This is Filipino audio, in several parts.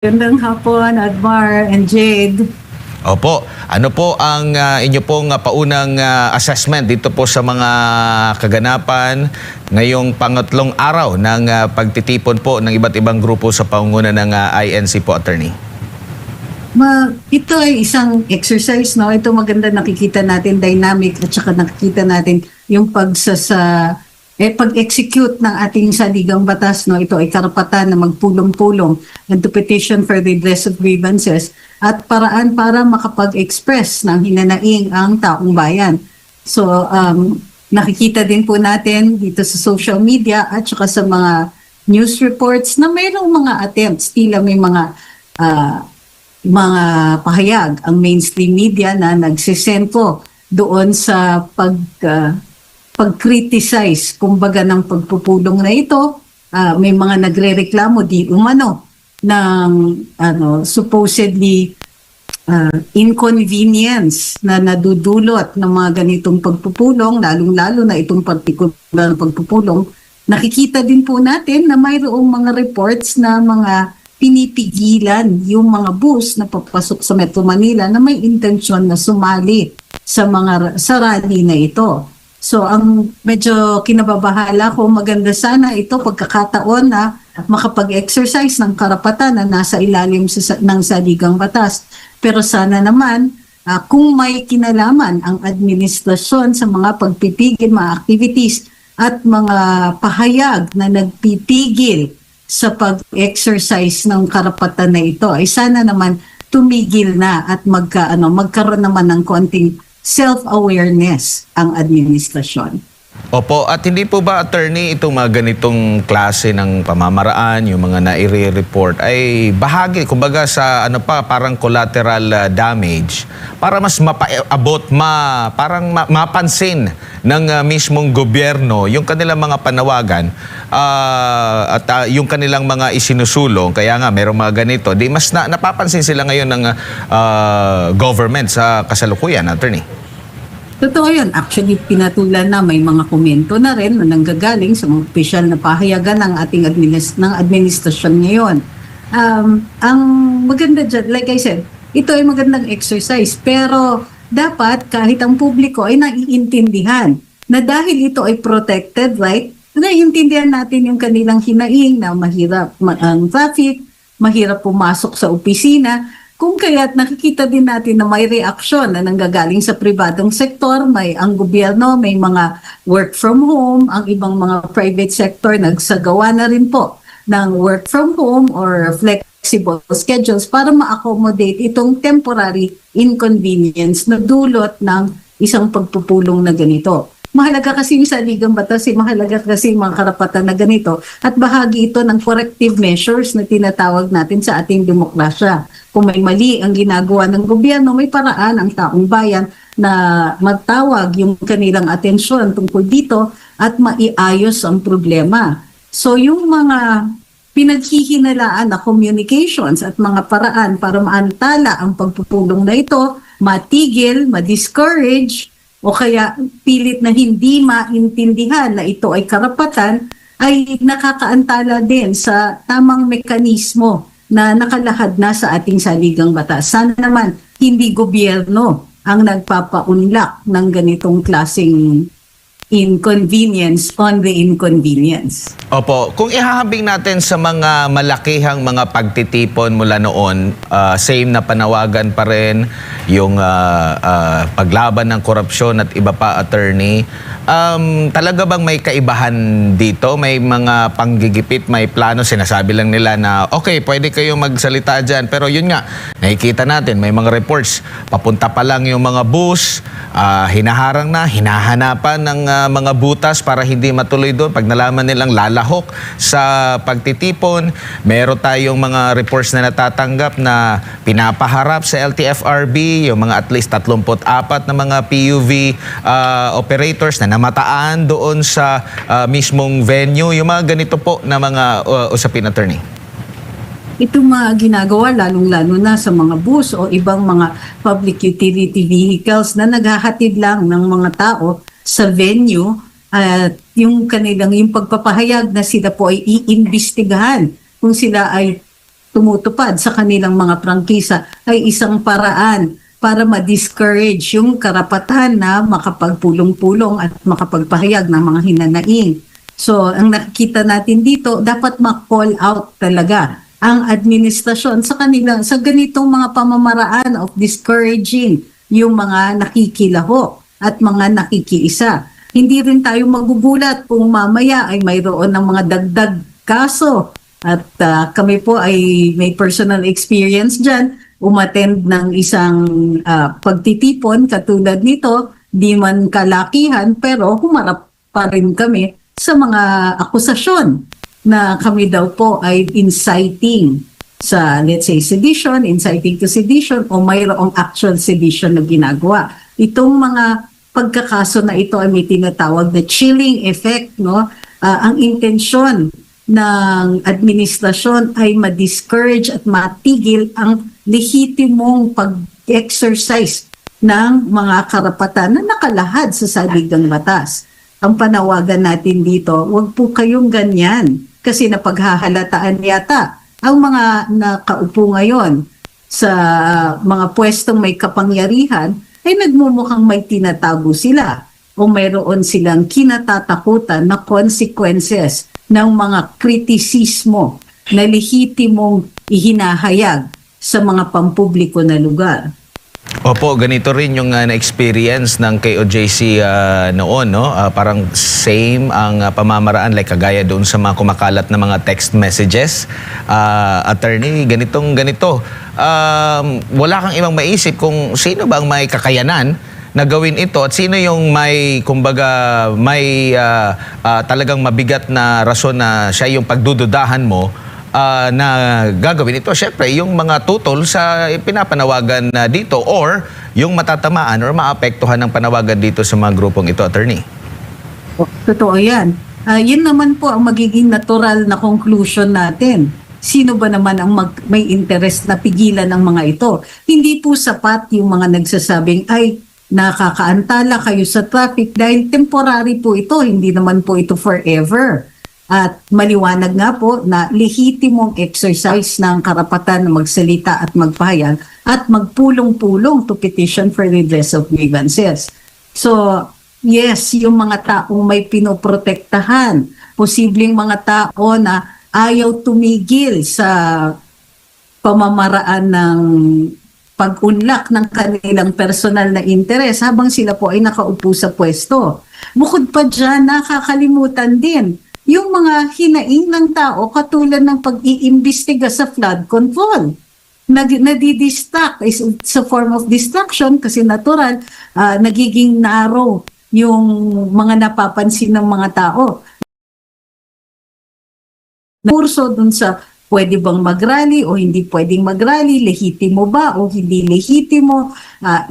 Gandang hapon, Admar and Jade. Opo, ano po ang inyo pong paunang assessment dito po sa mga kaganapan ngayong pangatlong araw ng pagtitipon po ng iba't ibang grupo sa pangunguna ng INC po, Attorney? Ito ay isang exercise, no? Ito maganda, nakikita natin dynamic at saka nakikita natin yung pag-execute ng ating saligang batas, no? Ito ay karapatan na magpulong-pulong and to petition for redress of grievances at paraan para makapag-express ng hinanaing ang taong bayan. So, nakikita din po natin dito sa social media at saka sa mga news reports na mayroong mga attempts, tila may mga pahayag ang mainstream media na nagsisentro doon sa pag-criticize kumbaga ng pagpupulong na ito. May mga nagrereklamo di umano ng supposedly inconvenience na nadudulot ng mga ganitong pagpupulong, lalong-lalo na itong partikular na pagpupulong. Nakikita din po natin na mayroong mga reports na mga pinipigilan yung mga bus na papasok sa Metro Manila na may intensyon na sumali sa rally na ito. So ang medyo kinababahala ko, maganda sana ito pagkakataon na makapag-exercise ng karapatan na nasa ilalim ng saligang batas. Pero sana naman kung may kinalaman ang administrasyon sa mga pagpipigil, mga activities at mga pahayag na nagpipigil sa pag-exercise ng karapatan na ito, ay sana naman tumigil na at magkaroon naman ng konting self-awareness ang administrasyon. Opo, at hindi po ba, Attorney, itong mga ganitong klase ng pamamaraan, yung mga naire-report, ay bahagi, kumbaga sa parang collateral damage, para mas mapaabot, parang mapansin ng mismong gobyerno yung kanilang mga panawagan at yung kanilang mga isinusulong. Kaya nga, merong mga ganito, di mas napapansin sila ngayon ng government sa kasalukuyan, Attorney? Totoo yun. Actually, pinatulan na may mga komento na rin na nanggagaling sa mga opisyal na pahayagan ng ating administrasyon ngayon. Ang maganda dyan, like I said, ito ay magandang exercise, pero dapat kahit ang publiko ay naiintindihan na dahil ito ay protected right, naiintindihan natin yung kanilang hinaing na mahirap ang traffic, mahirap pumasok sa opisina. Kung kaya't nakikita din natin na may reaksyon na nanggagaling sa pribadong sektor, may ang gobyerno, may mga work from home, ang ibang mga private sector nagsagawa na rin po ng work from home or flexible schedules para ma-accommodate itong temporary inconvenience na dulot ng isang pagpupulong na ganito. Mahalaga kasi yung saligang batas, mahalaga kasi yung mga karapatan na ganito at bahagi ito ng corrective measures na tinatawag natin sa ating demokrasya. Kung may mali ang ginagawa ng gobyerno, may paraan ang taong bayan na magtawag yung kanilang atensyon tungkol dito at maiayos ang problema. So yung mga pinaghihinalaan na communications at mga paraan para maantala ang pagpupulong na ito, matigil, ma-discourage, o kaya pilit na hindi maintindihan na ito ay karapatan, ay nakakaantala din sa tamang mekanismo na nakalahad na sa ating saligang batas. Sana naman hindi gobyerno ang nagpapaunlak ng ganitong klaseng inconvenience on the inconvenience. Opo, kung ihahambing natin sa mga malakihang mga pagtitipon mula noon, same na panawagan pa rin, yung paglaban ng korupsyon at iba pa, Attorney, talaga bang may kaibahan dito? May mga panggigipit, may plano, sinasabi lang nila na okay, pwede kayong magsalita dyan, pero yun nga, nakikita natin, may mga reports, papunta pa lang yung mga bus, hinaharang na, hinahanapan ng mga butas para hindi matuloy doon. Pag nalaman nilang lalahok sa pagtitipon, meron tayong mga reports na natatanggap na pinapaharap sa LTFRB, yung mga at least 34 na mga PUV operators na namataan doon sa mismong venue. Yung mga ganito po na mga usapin, Attorney. Itong mga ginagawa, lalong-lalo na sa mga bus o ibang mga public utility vehicles na naghahatid lang ng mga tao sa venue, at yung pagpapahayag na sila po ay iimbestigahan kung sila ay tumutupad sa kanilang mga prangkisa ay isang paraan para ma-discourage yung karapatan na makapagpulong-pulong at makapagpahayag ng mga hinanaing. So, ang nakikita natin dito, dapat ma-call out talaga ang administrasyon sa kanila sa ganitong mga pamamaraan of discouraging yung mga nakikilaho at mga nakikiisa. Hindi rin tayo magugulat kung mamaya ay mayroon ng mga dagdag kaso. At kami po ay may personal experience dyan, umattend ng isang pagtitipon katulad nito, di man kalakihan pero humarap pa rin kami sa mga akusasyon na kami daw po ay inciting sa, let's say, sedition, inciting to sedition o mayroong actual sedition na ginagawa. Itong mga pagkakaso na ito ay may tinatawag na chilling effect, no? Ang intensyon ng administrasyon ay ma-discourage at matigil ang lehitimong pag-exercise ng mga karapatan na nakalahad sa salig ng batas. Ang panawagan natin dito, huwag po kayong ganyan kasi napaghahalataan yata ang mga nakaupo ngayon sa mga pwestong may kapangyarihan ay nagmumukhang may tinatago sila o mayroon silang kinatatakutan na consequences ng mga kritisismo na lehitimong ihinahayag sa mga pampubliko na lugar. Opo, ganito rin yung na-experience ng KOJC noon, no? Parang same ang pamamaraan, like kagaya doon sa mga kumakalat na mga text messages. Attorney, ganito. Wala kang ibang maisip kung sino ba ang may kakayanan na gawin ito at sino yung may, kumbaga, may talagang mabigat na rason na siya yung pagdududahan mo na gagawin ito. Siyempre, yung mga tutol sa pinapanawagan dito or yung matatamaan or maapektuhan ng panawagan dito sa mga grupong ito, attorney. Totoo yan. Yun naman po ang magiging natural na conclusion natin. Sino ba naman ang may interest na pigilan ng mga ito? Hindi po sapat yung mga nagsasabing, ay, nakakaantala kayo sa traffic dahil temporary po ito, hindi naman po ito forever. At maliwanag nga po na lehitimong exercise ng karapatan na magsalita at magpahayag at magpulong-pulong to petition for redress of grievances. So, yes, yung mga taong may pinoprotektahan, posibleng mga tao na ayaw tumigil sa pamamaraan ng pag-unlak ng kanilang personal na interes habang sila po ay nakaupo sa pwesto. Bukod pa dyan, nakakalimutan din yung mga hinaing ng tao katulad ng pag-iimbestiga sa flood control. Nadidistract, it's a form of distraction kasi natural, nagiging narrow yung mga napapansin ng mga tao. Kurso dun sa pwede bang mag-rally o hindi pwedeng mag-rally, lehitimo ba o hindi lehitimo,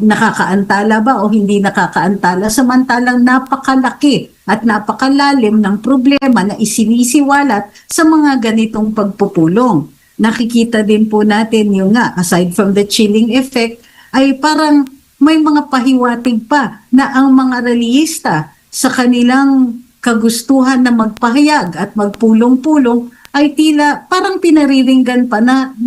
nakakaantala ba o hindi nakakaantala, samantalang napakalaki at napakalalim ng problema na isinisiwalat sa mga ganitong pagpupulong. Nakikita din po natin yung nga, aside from the chilling effect, ay parang may mga pahiwatig pa na ang mga rallyista sa kanilang kagustuhan na magpahayag at magpulong-pulong ay tila parang pinariringgan pa na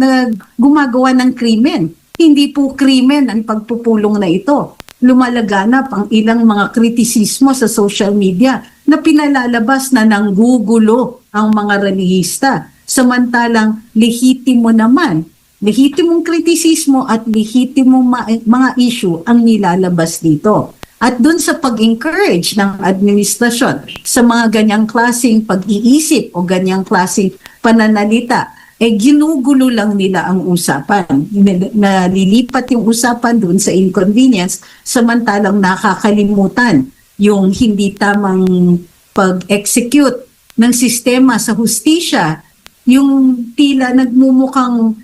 gumagawa ng krimen. Hindi po krimen ang pagpupulong na ito. Lumalaganap ang ilang mga kritisismo sa social media na pinalalabas na nanggugulo ang mga rallyista. Samantalang lehitimo naman, lehitimong kritisismo at lehitimong mga issue ang nilalabas dito. At dun sa pag-encourage ng administrasyon sa mga ganyang klaseng pag-iisip o ganyang klaseng pananalita, ginugulo lang nila ang usapan. Nalilipat yung usapan dun sa inconvenience, samantalang nakakalimutan yung hindi tamang pag-execute ng sistema sa hustisya, yung tila nagmumukhang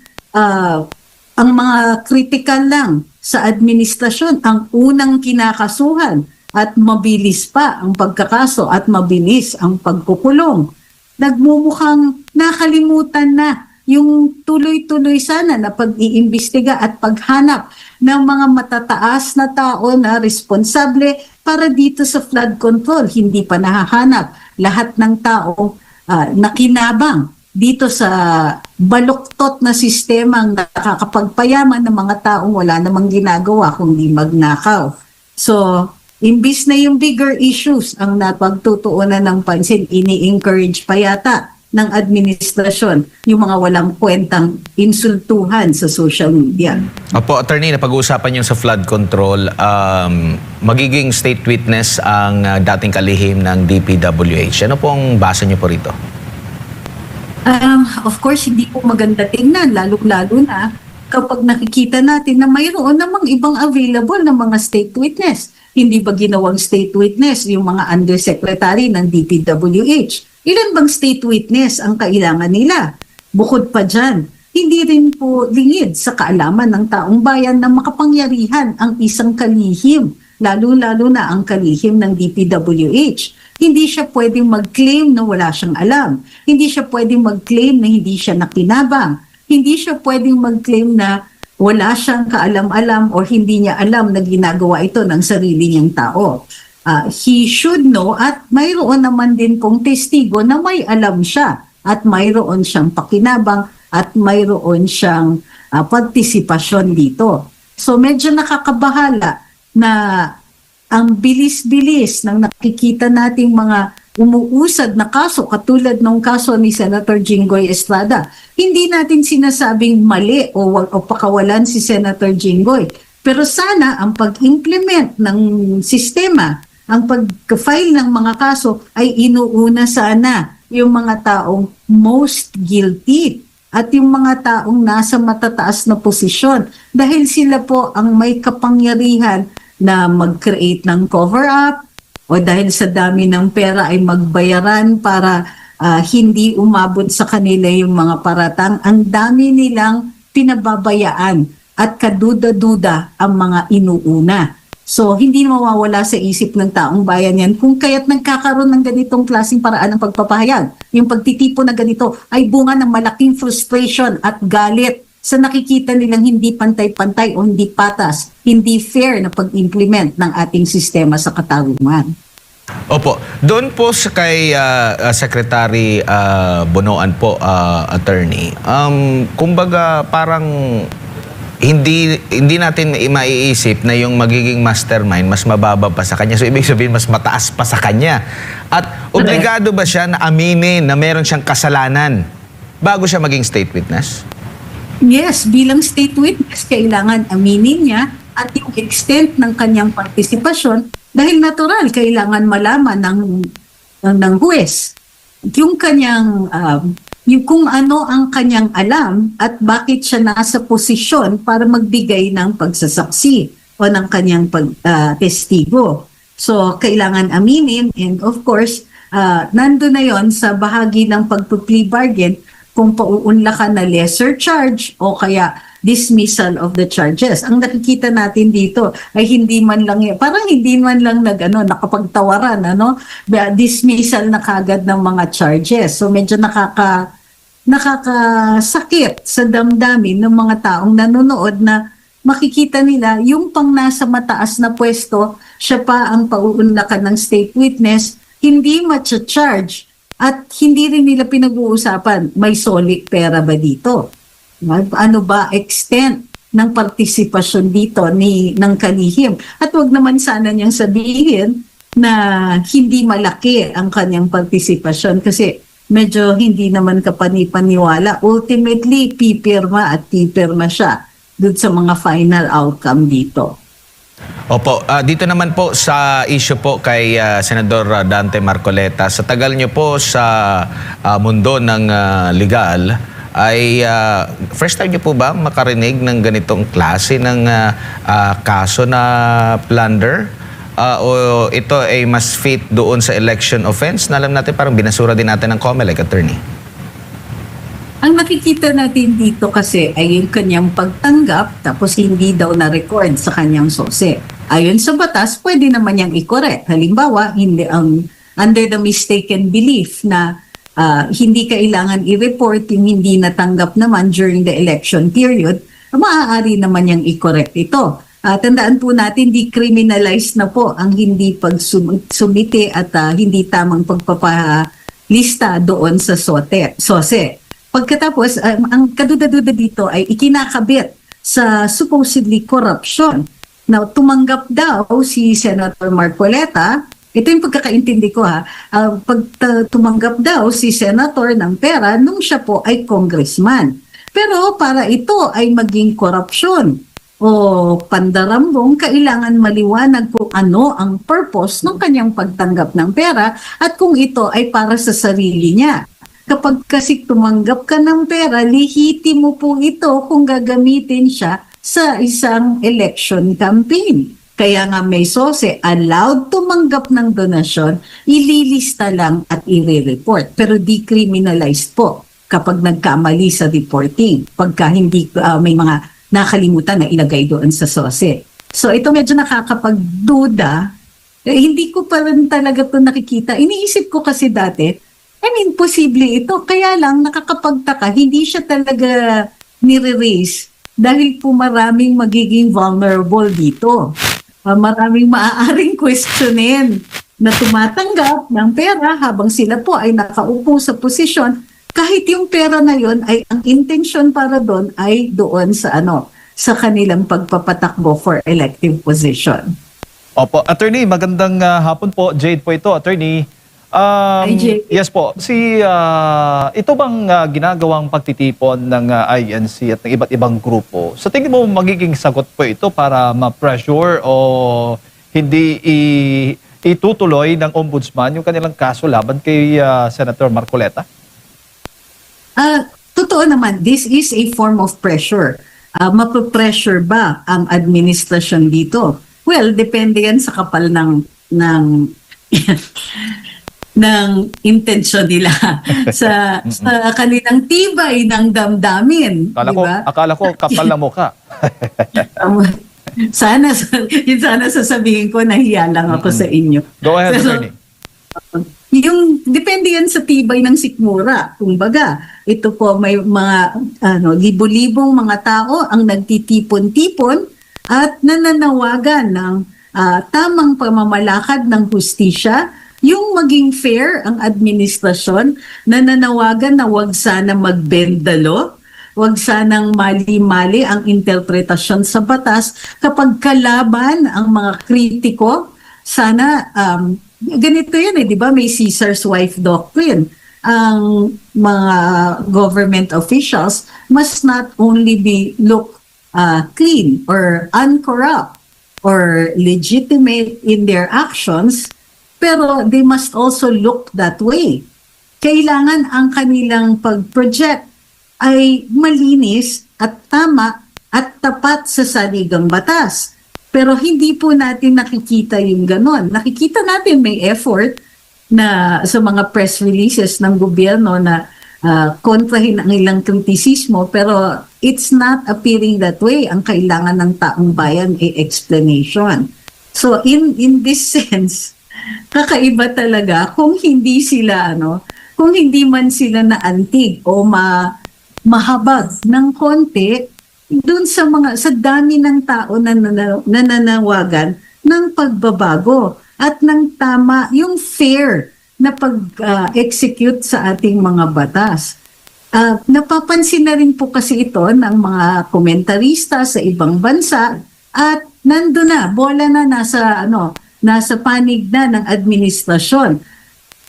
ang mga critical lang sa administrasyon ang unang kinakasuhan at mabilis pa ang pagkakaso at mabilis ang pagkukulong. Nagmumukhang nakalimutan na yung tuloy-tuloy sana na pag-iimbestiga at paghanap ng mga matataas na tao na responsable para dito sa flood control. Hindi pa nahahanap lahat ng tao na kinabang dito sa baluktot na sistema ang nakakapagpayaman ng mga taong wala namang ginagawa kundi magnakaw. So, imbis na yung bigger issues ang napagtutuunan ng pansin, ini-encourage pa yata ng administrasyon yung mga walang kwentang insultuhan sa social media. Opo, attorney, napag-uusapan yung sa flood control, magiging state witness ang dating kalihim ng DPWH. Ano pong basa niyo po rito? Of course, hindi po maganda tingnan, lalo-lalo na kapag nakikita natin na mayroon namang ibang available na mga state witness. Hindi ba ginawang state witness yung mga undersecretary ng DPWH? Ilan bang state witness ang kailangan nila? Bukod pa dyan, hindi rin po lingid sa kaalaman ng taong bayan na makapangyarihan ang isang kalihim, lalo-lalo na ang kalihim ng DPWH. Hindi siya pwedeng mag-claim na wala siyang alam. Hindi siya pwedeng mag-claim na hindi siya nakinabang. Hindi siya pwedeng mag-claim na wala siyang kaalam-alam o hindi niya alam na ginagawa ito ng sarili niyang tao. He should know at mayroon naman din pong testigo na may alam siya at mayroon siyang pakinabang at mayroon siyang partisipasyon dito. So medyo nakakabahala na ang bilis-bilis ng nakikita nating mga umuusad na kaso katulad ng kaso ni Senator Jinggoy Estrada. Hindi natin sinasabing mali o pakawalan si Senator Jinggoy. Pero sana ang pag-implement ng sistema, ang pag-file ng mga kaso ay inuuna sana yung mga taong most guilty at yung mga taong nasa matataas na posisyon dahil sila po ang may kapangyarihan na mag-create ng cover-up o dahil sa dami ng pera ay magbayaran para hindi umabot sa kanila yung mga paratang. Ang dami nilang pinababayaan at kaduda-duda ang mga inuuna. So, hindi mawawala sa isip ng taong bayan yan kung kaya't nagkakaroon ng ganitong klaseng paraan ng pagpapahayag. Yung pagtitipo na ganito ay bunga ng malaking frustration at galit sa nakikita nilang hindi pantay-pantay o hindi patas, hindi fair na pag-implement ng ating sistema sa katarungan. Opo, doon po sa kay Secretary Bonoan po, attorney, kumbaga parang hindi natin maiisip na yung magiging mastermind mas mababa pa sa kanya. So ibig sabihin mas mataas pa sa kanya. At obligado ba siya na aminin na meron siyang kasalanan bago siya maging state witness? Yes, bilang state witness, kailangan aminin niya at yung extent ng kanyang partisipasyon dahil natural, kailangan malaman ng huwes yung kanyang, yung kung ano ang kanyang alam at bakit siya nasa posisyon para magbigay ng pagsasaksi o ng kanyang testigo. So, kailangan aminin and of course, nando na yon sa bahagi ng pag-plea bargain kung pauunlakan na lesser charge o kaya dismissal of the charges. Ang nakikita natin dito ay hindi man lang, parang hindi man lang nakapagtawaran, dismissal na kagad ng mga charges. So medyo nakakasakit sa damdamin ng mga taong nanonood na makikita nila yung pang nasa mataas na pwesto, siya pa ang pauunlakan ng state witness, hindi ma-charge. At hindi rin nila pinag-uusapan, may solid pera ba dito? Ano ba extent ng partisipasyon dito ng kalihim? At wag naman sana niyang sabihin na hindi malaki ang kanyang partisipasyon kasi medyo hindi naman kapanipaniwala. Ultimately, pipirma at pipirma siya dun sa mga final outcome dito. Opo, dito naman po sa issue po kay Senador Dante Marcoleta, sa tagal niyo po sa mundo ng legal, ay first time niyo po ba makarinig ng ganitong klase ng kaso na plunder? O ito ay mas fit doon sa election offense na alam natin parang binasura din natin ng COMELEC, attorney? Ang nakikita natin dito kasi ay yung kanyang pagtanggap tapos hindi daw na-record sa kanyang sose. Ayon sa batas, pwede naman niyang i-correct. Halimbawa, under the mistaken belief na hindi kailangan i-report yung hindi natanggap naman during the election period, maaari naman niyang i-correct ito. Tandaan po natin, decriminalize na po ang hindi pagsumite at hindi tamang pagpapalista doon sa sose. Pagkatapos, ang kaduda-duda dito ay ikinakabit sa supposedly corruption. Now, tumanggap daw si Senator Marcoleta, ito yung pagkakaintindi ko tumanggap daw si Senator ng pera nung siya po ay congressman. Pero para ito ay maging korupsyon o pandarambong, kailangan maliwanag kung ano ang purpose ng kanyang pagtanggap ng pera at kung ito ay para sa sarili niya. Kapag kasi tumanggap ka ng pera, lihiti mo po ito kung gagamitin siya sa isang election campaign. Kaya nga may sose, allowed tumanggap ng donasyon, ililista lang at i-report. Pero decriminalized po kapag nagkamali sa reporting. Pagka hindi may mga nakalimutan na ilagay doon sa sose. So ito medyo nakakapagduda. Hindi ko pa rin talaga ito nakikita. Iniisip ko kasi dati, posible ito. Kaya lang, nakakapagtaka, hindi siya talaga nire-raise dahil po maraming magiging vulnerable dito. Maraming maaaring questionin na tumatanggap ng pera habang sila po ay nakaupo sa posisyon kahit yung pera na yon ay ang intention para doon ay doon sa sa kanilang pagpapatakbo for elective position. Opo, Attorney, magandang hapon po. Jade po ito, Attorney. Hi, Jade. Yes po, ito bang ginagawang pagtitipon ng INC at ng iba't ibang grupo, sa tingin mo magiging sagot po ito para ma-pressure o hindi itutuloy ng ombudsman yung kanilang kaso laban kay Senator Marcoleta? Totoo naman, this is a form of pressure. Mapapressure ba ang administrasyon dito? Well, depende yan sa kapal ng ng intensyon nila sa kanilang tibay ng damdamin. Akala ko kapal na mukha. Sana sasabihin ko, nahiya lang ako sa inyo. Go ahead, Attorney. Yung depende yan sa tibay ng sikmura. Kumbaga, ito po may mga libo-libong mga tao ang nagtitipon-tipon at nananawagan ng tamang pamamalakad ng hustisya, yung maging fair ang administrasyon, nananawagan na wag sana magbendalo, wag sanang mali-mali ang interpretasyon sa batas kapag kalaban ang mga kritiko. Sana ganito yan di ba? May Caesar's wife doctrine. Ang mga government officials must not only be look clean or uncorrupt or legitimate in their actions, pero they must also look that way. Kailangan ang kanilang pag-project ay malinis at tama at tapat sa saligang batas. Pero hindi po natin nakikita yung ganon. Nakikita natin may effort na sa mga press releases ng gobyerno na kontrahin ang ilang kritisismo, pero it's not appearing that way. Ang kailangan ng taong bayan ay explanation. So in this sense, kakaiba talaga kung hindi sila kung hindi man sila naantig o mahabag ng konti dun sa dami ng tao na nananawagan ng pagbabago at ng tama yung fair na pag-execute sa ating mga batas. Napapansin na rin po kasi ito ng mga komentarista sa ibang bansa at nandun na, bola na nasa panig na ng administrasyon.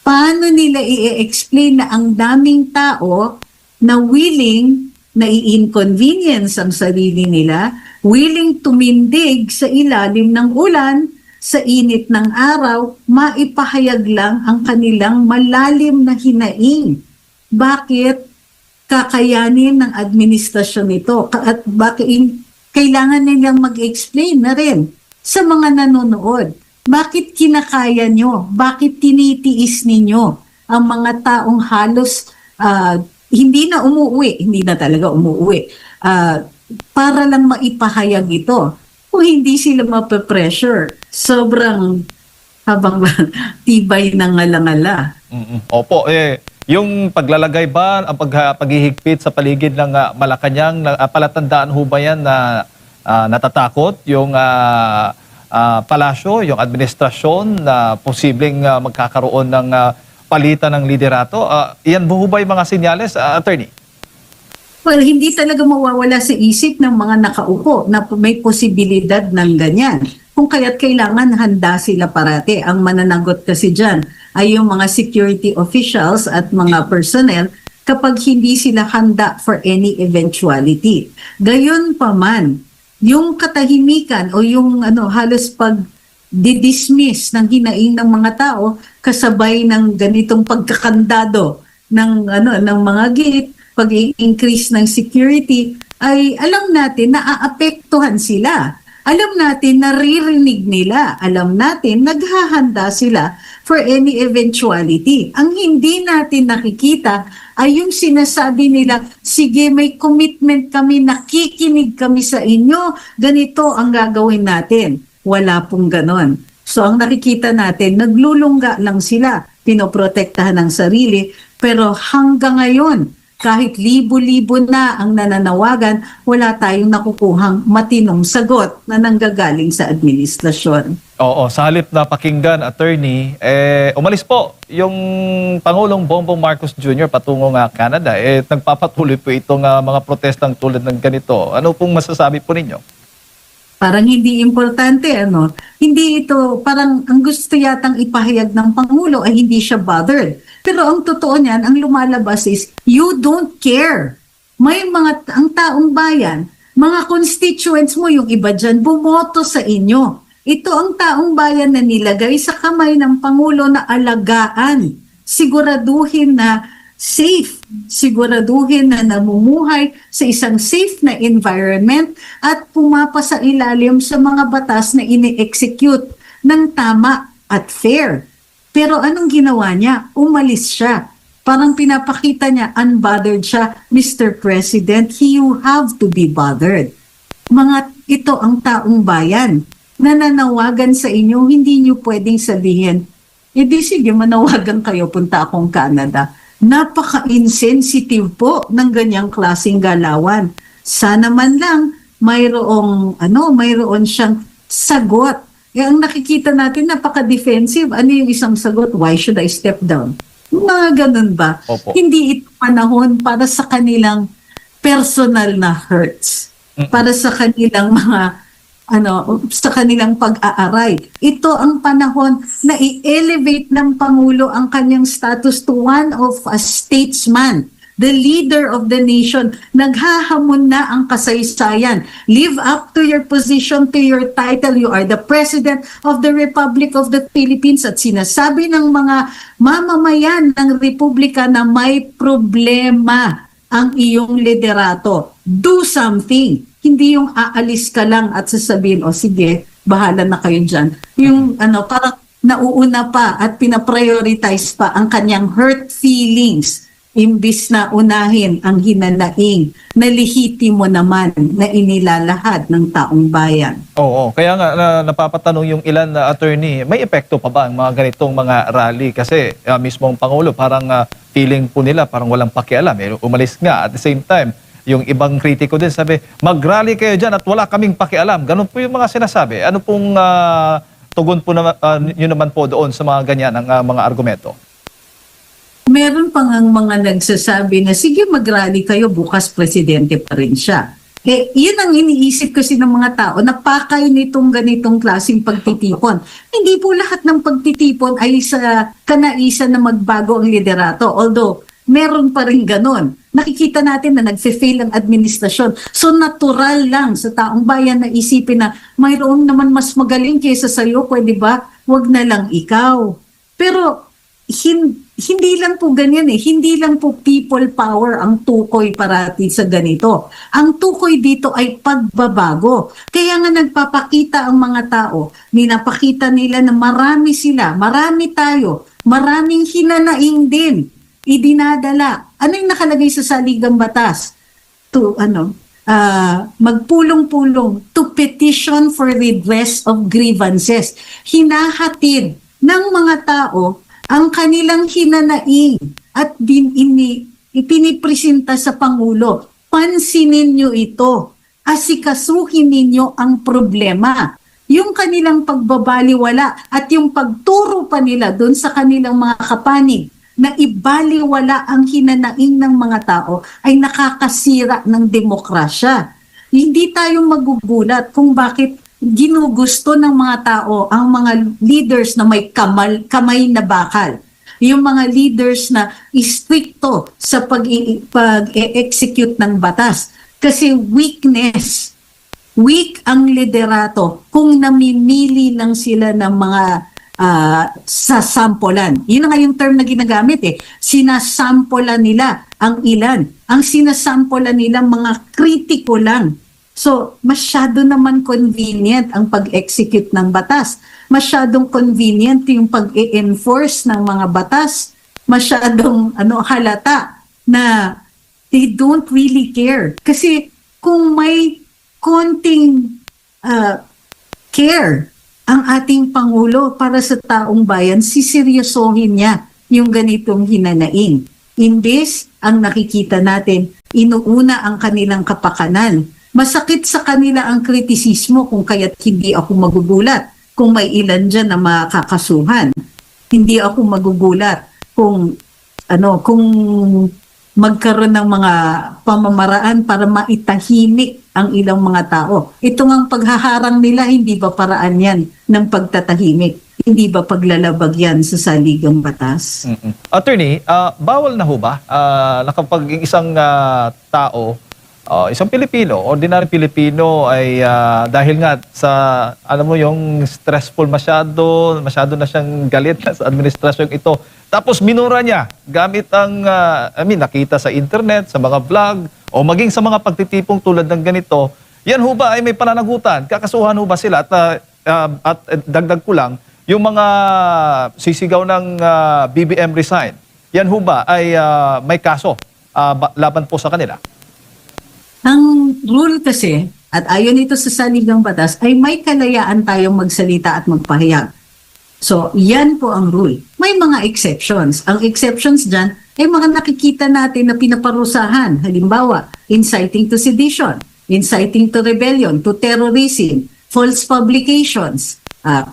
Paano nila i-explain na ang daming tao na willing na i-inconvenience ang sarili nila, willing tumindig sa ilalim ng ulan, sa init ng araw, maipahayag lang ang kanilang malalim na hinaing. Bakit kakayanin ng administrasyon ito? At bakit kailangan nilang mag-explain na rin sa mga nanonood? Bakit kinakaya nyo? Bakit tinitiis ninyo ang mga taong halos hindi na talaga umuwi, para lang maipahayag ito? Kung hindi sila mape-pressure, sobrang habang tibay ng ngala-ngala. Opo, yung paglalagay ba, ang paghihigpit sa paligid ng Malacanang, palatandaan ho ba yan na natatakot yung palasyo, yung administrasyon na posibleng magkakaroon ng palitan ng liderato? Yan ho ba yung mga senyales, Attorney? Well, hindi talaga mawawala sa isip ng mga nakaupo na may posibilidad ng ganyan. Kung kaya't kailangan handa sila parati. Ang mananagot kasi dyan ay yung mga security officials at mga personnel kapag hindi sila handa for any eventuality. Gayon pa man, yung katahimikan o yung halos pag didismiss ng hinaing ng mga tao kasabay ng ganitong pagkakandado ng mga gate, pag-increase ng security, ay alam natin na aapektuhan sila. Alam natin, naririnig nila. Alam natin, naghahanda sila for any eventuality. Ang hindi natin nakikita ay yung sinasabi nila, sige, may commitment kami, nakikinig kami sa inyo, ganito ang gagawin natin. Wala pong ganon. So ang nakikita natin, naglulungga lang sila, pinoprotektahan ng sarili, pero hanggang ngayon, kahit libo-libo na ang nananawagan, wala tayong nakukuhang matinong sagot na nanggagaling sa administrasyon. Oo, sa halip na pakinggan, attorney, umalis po yung Pangulong Bongbong Marcos Jr. patungo nga Canada. Nagpapatuloy po itong mga protestang tulad ng ganito. Ano pong masasabi po ninyo? Parang hindi importante, Hindi ito, parang ang gusto yatang ipahayag ng Pangulo ay hindi siya bothered. Pero ang totoo niyan, ang lumalabas is, you don't care. Ang taong bayan, mga constituents mo, yung iba dyan, bumoto sa inyo. Ito ang taong bayan na nilagay sa kamay ng Pangulo na alagaan. Siguraduhin na safe, siguraduhin na namumuhay sa isang safe na environment at pumapasa ilalim sa mga batas na ini-execute ng tama at fair. Pero anong ginawa niya? Umalis siya. Parang pinapakita niya, unbothered siya. Mr. President, you have to be bothered. Ito ang taong bayan. Nananawagan sa inyo, hindi niyo pwedeng sabihin, sige, manawagan kayo, punta akong Canada. Napaka-insensitive po ng ganyang klaseng galawan. Sana man lang mayroon siyang sagot. Ang nakikita natin, napaka-defensive. Ano yung isang sagot? Why should I step down? Mga ganun ba? Opo. Hindi ito panahon para sa kanilang personal na hurts. Para sa kanilang sa kanilang pag-aaray. Ito ang panahon na i-elevate ng Pangulo ang kanyang status to one of a statesman, the leader of the nation. Naghahamon na ang kasaysayan. Live up to your position, to your title. You are the President of the Republic of the Philippines at sinasabi ng mga mamamayan ng Republika na may problema ang iyong liderato. Do something. Hindi yung aalis ka lang at sasabihin, sige, bahala na kayo dyan. Yung parang nauuna pa at pinaprioritize pa ang kanyang hurt feelings imbis na unahin ang hinanaing na lehitimo naman na inilalahad ng taong bayan. Oo, kaya nga napapatanong yung ilan na attorney, may epekto pa ba ang mga ganitong mga rally? Kasi mismong Pangulo, parang feeling po nila, parang walang pakialam. Umalis nga. At the same time, yung ibang kritiko din sabi, mag-rally kayo dyan at wala kaming pakialam. Ganun po yung mga sinasabi. Ano pong tugon po yun naman po doon sa mga ganyan ang mga argumento? Meron pang ang mga nagsasabi na sige mag-rally kayo, bukas presidente pa rin siya. Yun ang iniisip kasi ng mga tao na pakay nitong ganitong klaseng pagtitipon. Hindi po lahat ng pagtitipon ay sa kanaisan na magbago ang liderato. Although, meron pa rin ganon. Nakikita natin na nagfe-fail ang administrasyon. So natural lang sa taong bayan na isipin na mayroon naman mas magaling kaysa sa'yo, pwede ba? Huwag na lang ikaw. Pero hindi lang po ganyan Hindi lang po people power ang tukoy parati sa ganito. Ang tukoy dito ay pagbabago. Kaya nga nagpapakita ang mga tao, ninapakita nila na marami sila, marami tayo, maraming hinanaing din, idinadala. Ano yung nakalagay sa saligang batas? Magpulong-pulong to petition for redress of grievances. Hinahatid ng mga tao ang kanilang hinanaing at ipinipresenta sa Pangulo. Pansinin nyo ito. Asikasuhin ninyo ang problema. Yung kanilang pagbabaliwala at yung pagturo pa nila doon sa kanilang mga kapanig na ibaliwala ang hinanaing ng mga tao ay nakakasira ng demokrasya. Hindi tayo magugulat kung bakit ginugusto ng mga tao ang mga leaders na may kamay na bakal. Yung mga leaders na istrikto sa pag-execute ng batas. Kasi weak ang liderato kung namimili lang sila ng mga sasampolan. Yun na nga yung term na ginagamit eh. Sinasampolan nila ang ilan. Ang sinasampolan nila mga kritiko lang. So, masyado naman convenient ang pag-execute ng batas. Masyadong convenient yung pag-e-enforce ng mga batas. Masyadong halata na they don't really care. Kasi kung may konting care ang ating Pangulo para sa taong bayan, siseryosohin niya yung ganitong hinanaing. Imbes, ang nakikita natin, inuuna ang kanilang kapakanan. Masakit sa kanila ang kritisismo kung kaya't hindi ako magugulat kung may ilan dyan na makakasuhan. Hindi ako magugulat kung magkaroon ng mga pamamaraan para maitahimik ang ilang mga tao. Ito ngang paghaharang nila, hindi ba paraan yan ng pagtatahimik? Hindi ba paglalabag yan sa saligang batas? Attorney, bawal na ho ba na kapag isang tao, isang Pilipino, ordinary Pilipino ay dahil nga sa, alam mo yung stressful masyado na siyang galit sa administrasyong ito. Tapos minura niya gamit ang, nakita sa internet, sa mga vlog, o maging sa mga pagtitipong tulad ng ganito. Yan ho ba ay may pananagutan? Kakasuhan ho ba sila? At dagdag ko lang, yung mga sisigaw ng BBM resign, yan ho ba ay may kaso laban po sa kanila? Ang rule kasi, at ayon ito sa saligang batas, ay may kalayaan tayong magsalita at magpahayag. So, yan po ang rule. May mga exceptions. Ang exceptions dyan ay mga nakikita natin na pinaparusahan. Halimbawa, inciting to sedition, inciting to rebellion, to terrorism, false publications.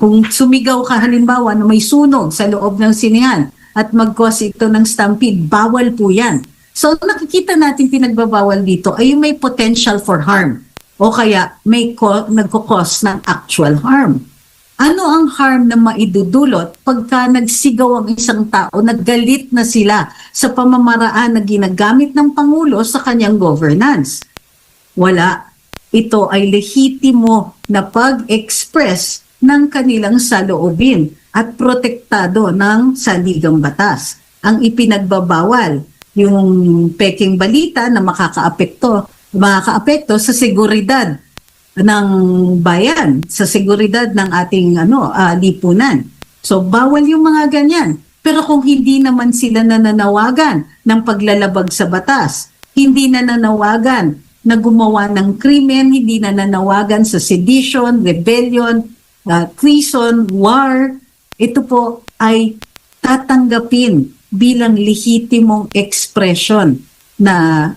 Kung sumigaw ka halimbawa na may sunog sa loob ng sinehan at mag-cause ito ng stampede, bawal po yan. So nakikita natin pinagbabawal dito ay yung may potential for harm o kaya may nagkukos ng actual harm. Ano ang harm na maidudulot pagka nagsigaw ang isang tao, naggalit na sila sa pamamaraan na ginagamit ng Pangulo sa kanyang governance? Wala. Ito ay lehitimo na pag-express ng kanilang saloobin at protektado ng saligang batas. Ang ipinagbabawal, yung peking balita na makakaapekto sa seguridad ng bayan, sa seguridad ng ating lipunan. So bawal yung mga ganyan. Pero kung hindi naman sila nananawagan ng paglalabag sa batas, hindi nananawagan na gumawa ng krimen, hindi nananawagan sa sedition, rebellion, treason, war, ito po ay tatanggapin bilang lehitimong expression na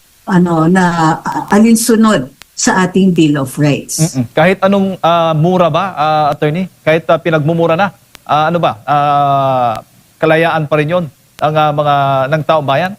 alinsunod sa ating Bill of Rights. Kahit anong mura ba, attorney? Kahit pinagmumura na, kalayaan pa rin yun ang ng taong bayan?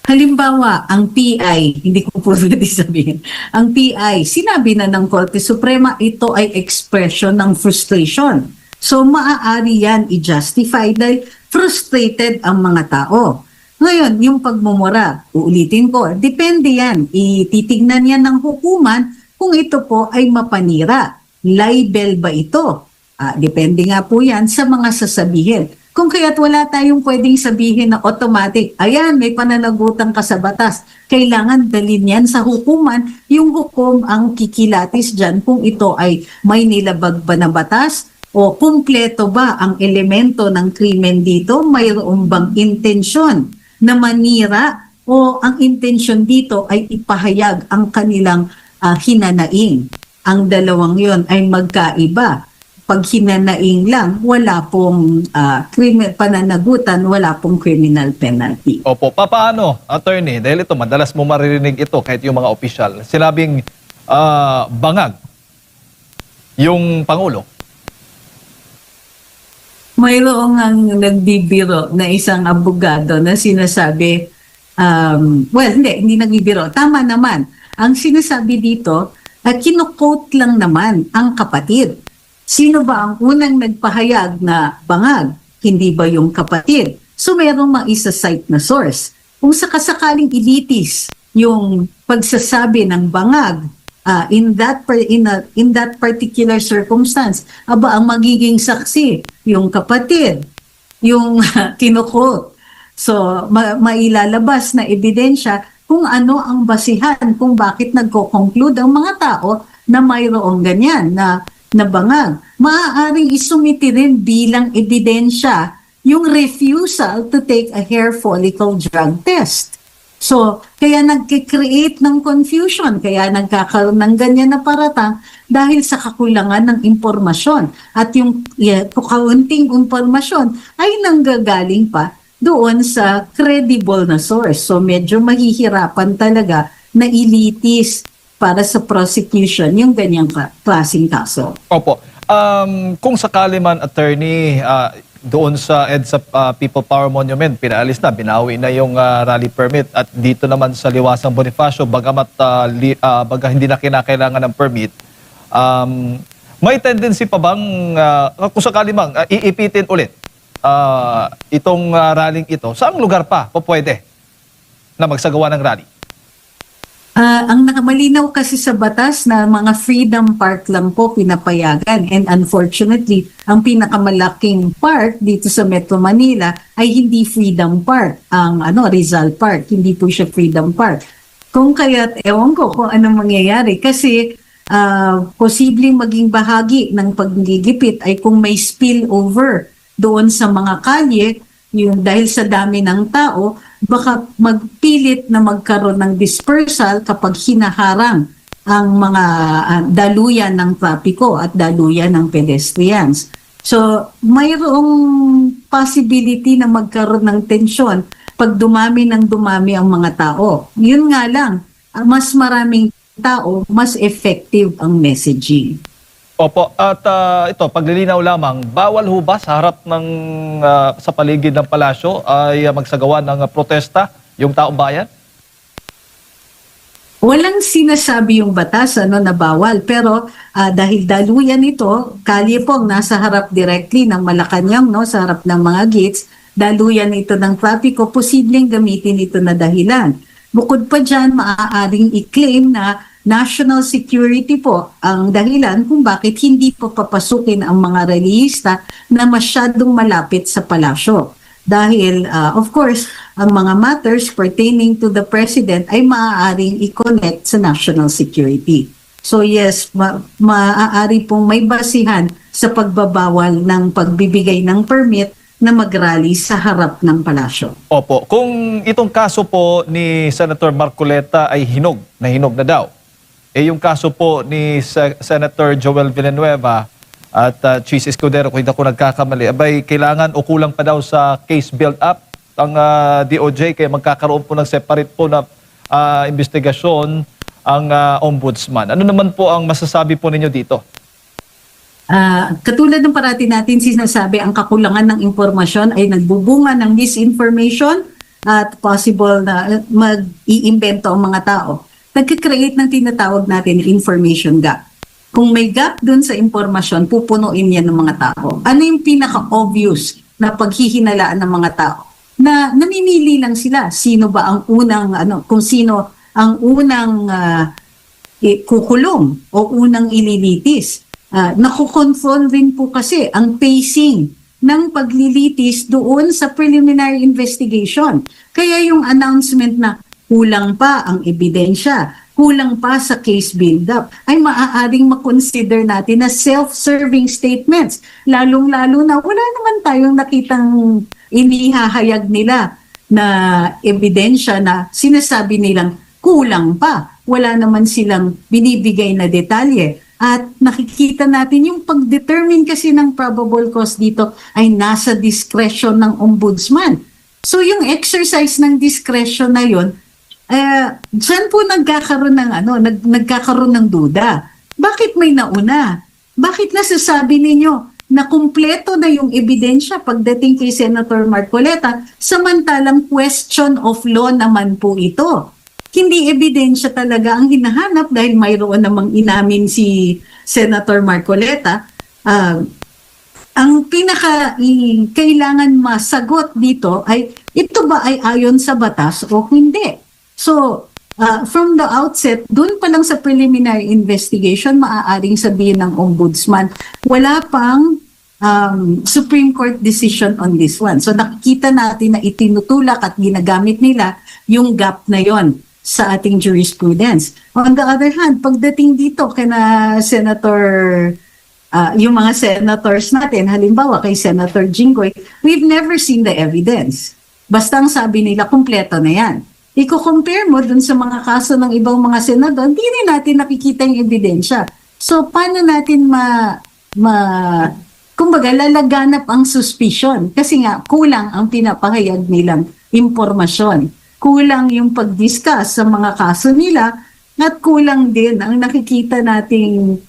Halimbawa, ang PI, hindi ko po pwede sabihin, ang PI, sinabi na ng Korte Suprema, ito ay expression ng frustration. So, maaari yan i-justify dahil frustrated ang mga tao. Ngayon, yung pagmumura, uulitin ko, depende yan. Ititignan yan ng hukuman kung ito po ay mapanira. Libel ba ito? Depende nga po yan sa mga sasabihin. Kung kaya't wala tayong pwedeng sabihin na automatic, ayan, may pananagutan ka sa batas. Kailangan dalhin yan sa hukuman. Yung hukom ang kikilatis dyan kung ito ay may nilabag ba na batas o kumpleto ba ang elemento ng krimen dito, mayroon bang intensyon na manira o ang intensyon dito ay ipahayag ang kanilang hinanaing. Ang dalawang yon ay magkaiba. Pag hinanaing lang, wala pong pananagutan, wala pong criminal penalty. Opo, paano, attorney? Dahil ito, madalas mo maririnig ito kahit yung mga opisyal. Sinabing bangag yung Pangulo. mayroong ang nagbibiro na isang abogado na sinasabi, well, hindi nagbibiro. Tama naman. Ang sinasabi dito, kino-quote lang naman ang kapatid. Sino ba ang unang nagpahayag na bangag? Hindi ba yung kapatid? So mayroong maisa-cite na source. Kung sakasakaling ilitis yung pagsasabi ng bangag, in that particular circumstance, ang magiging saksi, yung kapatid, yung kino-quote. So, mailalabas na ebidensya kung ano ang basihan, kung bakit nagko-conclude ang mga tao na mayroong ganyan na bangag. Maaaring isumiti rin bilang ebidensya yung refusal to take a hair follicle drug test. So, kaya nagkikreate ng confusion, kaya nagkakaroon ng ganyan na paratang dahil sa kakulangan ng impormasyon. At yung kaunting impormasyon ay nanggagaling pa doon sa credible na source. So, medyo mahihirapan talaga na ilitis para sa prosecution yung ganyang klaseng kaso. Opo. Kung sakali man, attorney, doon sa EDSA People Power Monument, pinaalis na, binawi na yung rally permit. At dito naman sa Liwasang Bonifacio, bagamat baga hindi na kinakailangan ng permit, may tendency pa bang, kung sakali mang, iipitin ulit itong rallying ito? Saang lugar pa po pwede na magsagawa ng rally? Ang nakamalinaw kasi sa batas na mga Freedom Park lang po pinapayagan, and unfortunately, ang pinakamalaking park dito sa Metro Manila ay hindi Freedom Park, ang Rizal Park, hindi po siya Freedom Park. Kung kaya't ewan ko kung anong mangyayari kasi posibleng maging bahagi ng paggigipit ay kung may spillover doon sa mga kalye, yung dahil sa dami ng tao, baka magpilit na magkaroon ng dispersal kapag hinaharang ang mga daluyan ng trapiko at daluyan ng pedestrians. So, mayroong possibility na magkaroon ng tensyon pag dumami ng dumami ang mga tao. Yun nga lang, mas maraming tao, mas effective ang messaging. Opo, at ito, paglilinaw lamang, bawal ho ba sa harap ng, sa paligid ng palasyo ay magsagawa ng protesta yung taong bayan? Walang sinasabi yung batas na bawal, pero dahil daluyan ito, kalye pong nasa harap directly ng Malacanang, sa harap ng mga gates, daluyan ito ng trapiko, posibleng gamitin ito na dahilan. Bukod pa dyan, maaaring i-claim na national security po ang dahilan kung bakit hindi po papasukin ang mga relihista na masyadong malapit sa palasyo. Dahil, of course, ang mga matters pertaining to the president ay maaaring i-connect sa national security. So yes, maaari pong may basihan sa pagbabawal ng pagbibigay ng permit na mag-rally sa harap ng palasyo. Opo, kung itong kaso po ni Senator Marcoleta ay hinog na daw, yung kaso po ni Senator Joel Villanueva at Cheese Escudero, kung hindi ako nagkakamali, abay kailangan o kulang pa daw sa case build-up ang DOJ, kaya magkakaroon po ng separate po na investigasyon ang ombudsman. Ano naman po ang masasabi po ninyo dito? Katulad ng parati natin sinasabi, ang kakulangan ng impormasyon ay nagbubunga ng misinformation at possible na mag-iimbento ang mga tao. Nagkikreate ng tinatawag natin information gap. Kung may gap dun sa impormasyon, pupunuin yan ng mga tao. Ano yung pinaka-obvious na paghihinalaan ng mga tao? Na namimili lang sila. Sino ba ang unang, kung sino ang unang kukulong o unang ililitis. Nakukontrol rin po kasi ang pacing ng paglilitis doon sa preliminary investigation. Kaya yung announcement na kulang pa ang ebidensya, kulang pa sa case build-up, ay maaaring makonsider natin na self-serving statements. Lalong-lalo na wala naman tayong nakitang inihahayag nila na ebidensya na sinasabi nilang kulang pa. Wala naman silang binibigay na detalye. At nakikita natin yung pag-determine kasi ng probable cause dito ay nasa discretion ng ombudsman. So yung exercise ng discretion na yun, dyan po nagkakaroon ng nagkakaroon ng duda. Bakit may nauna? Bakit nasasabi ninyo na kumpleto na yung ebidensya pagdating kay Senator Marcoleta, samantalang question of law naman po ito. Hindi ebidensya talaga ang hinahanap dahil mayroon namang inamin si Senator Marcoleta. Ang kailangan masagot dito ay ito ba ay ayon sa batas o hindi. So, from the outset, dun pa lang sa preliminary investigation, maaaring sabihin ng ombudsman, wala pang Supreme Court decision on this one. So nakikita natin na itinutulak at ginagamit nila yung gap na yon sa ating jurisprudence. On the other hand, pagdating dito kina Senator, yung mga senators natin, halimbawa kay Senator Jinggoy, we've never seen the evidence. Basta ang sabi nila, kumpleto na yan. Iko-compare mo dun sa mga kaso ng ibang mga senador, hindi rin natin nakikita yung ebidensya. So, paano natin kumbaga, lalaganap ang suspicion? Kasi nga, kulang ang pinapahayag nilang impormasyon. Kulang yung pag-discuss sa mga kaso nila at kulang din ang nakikita nating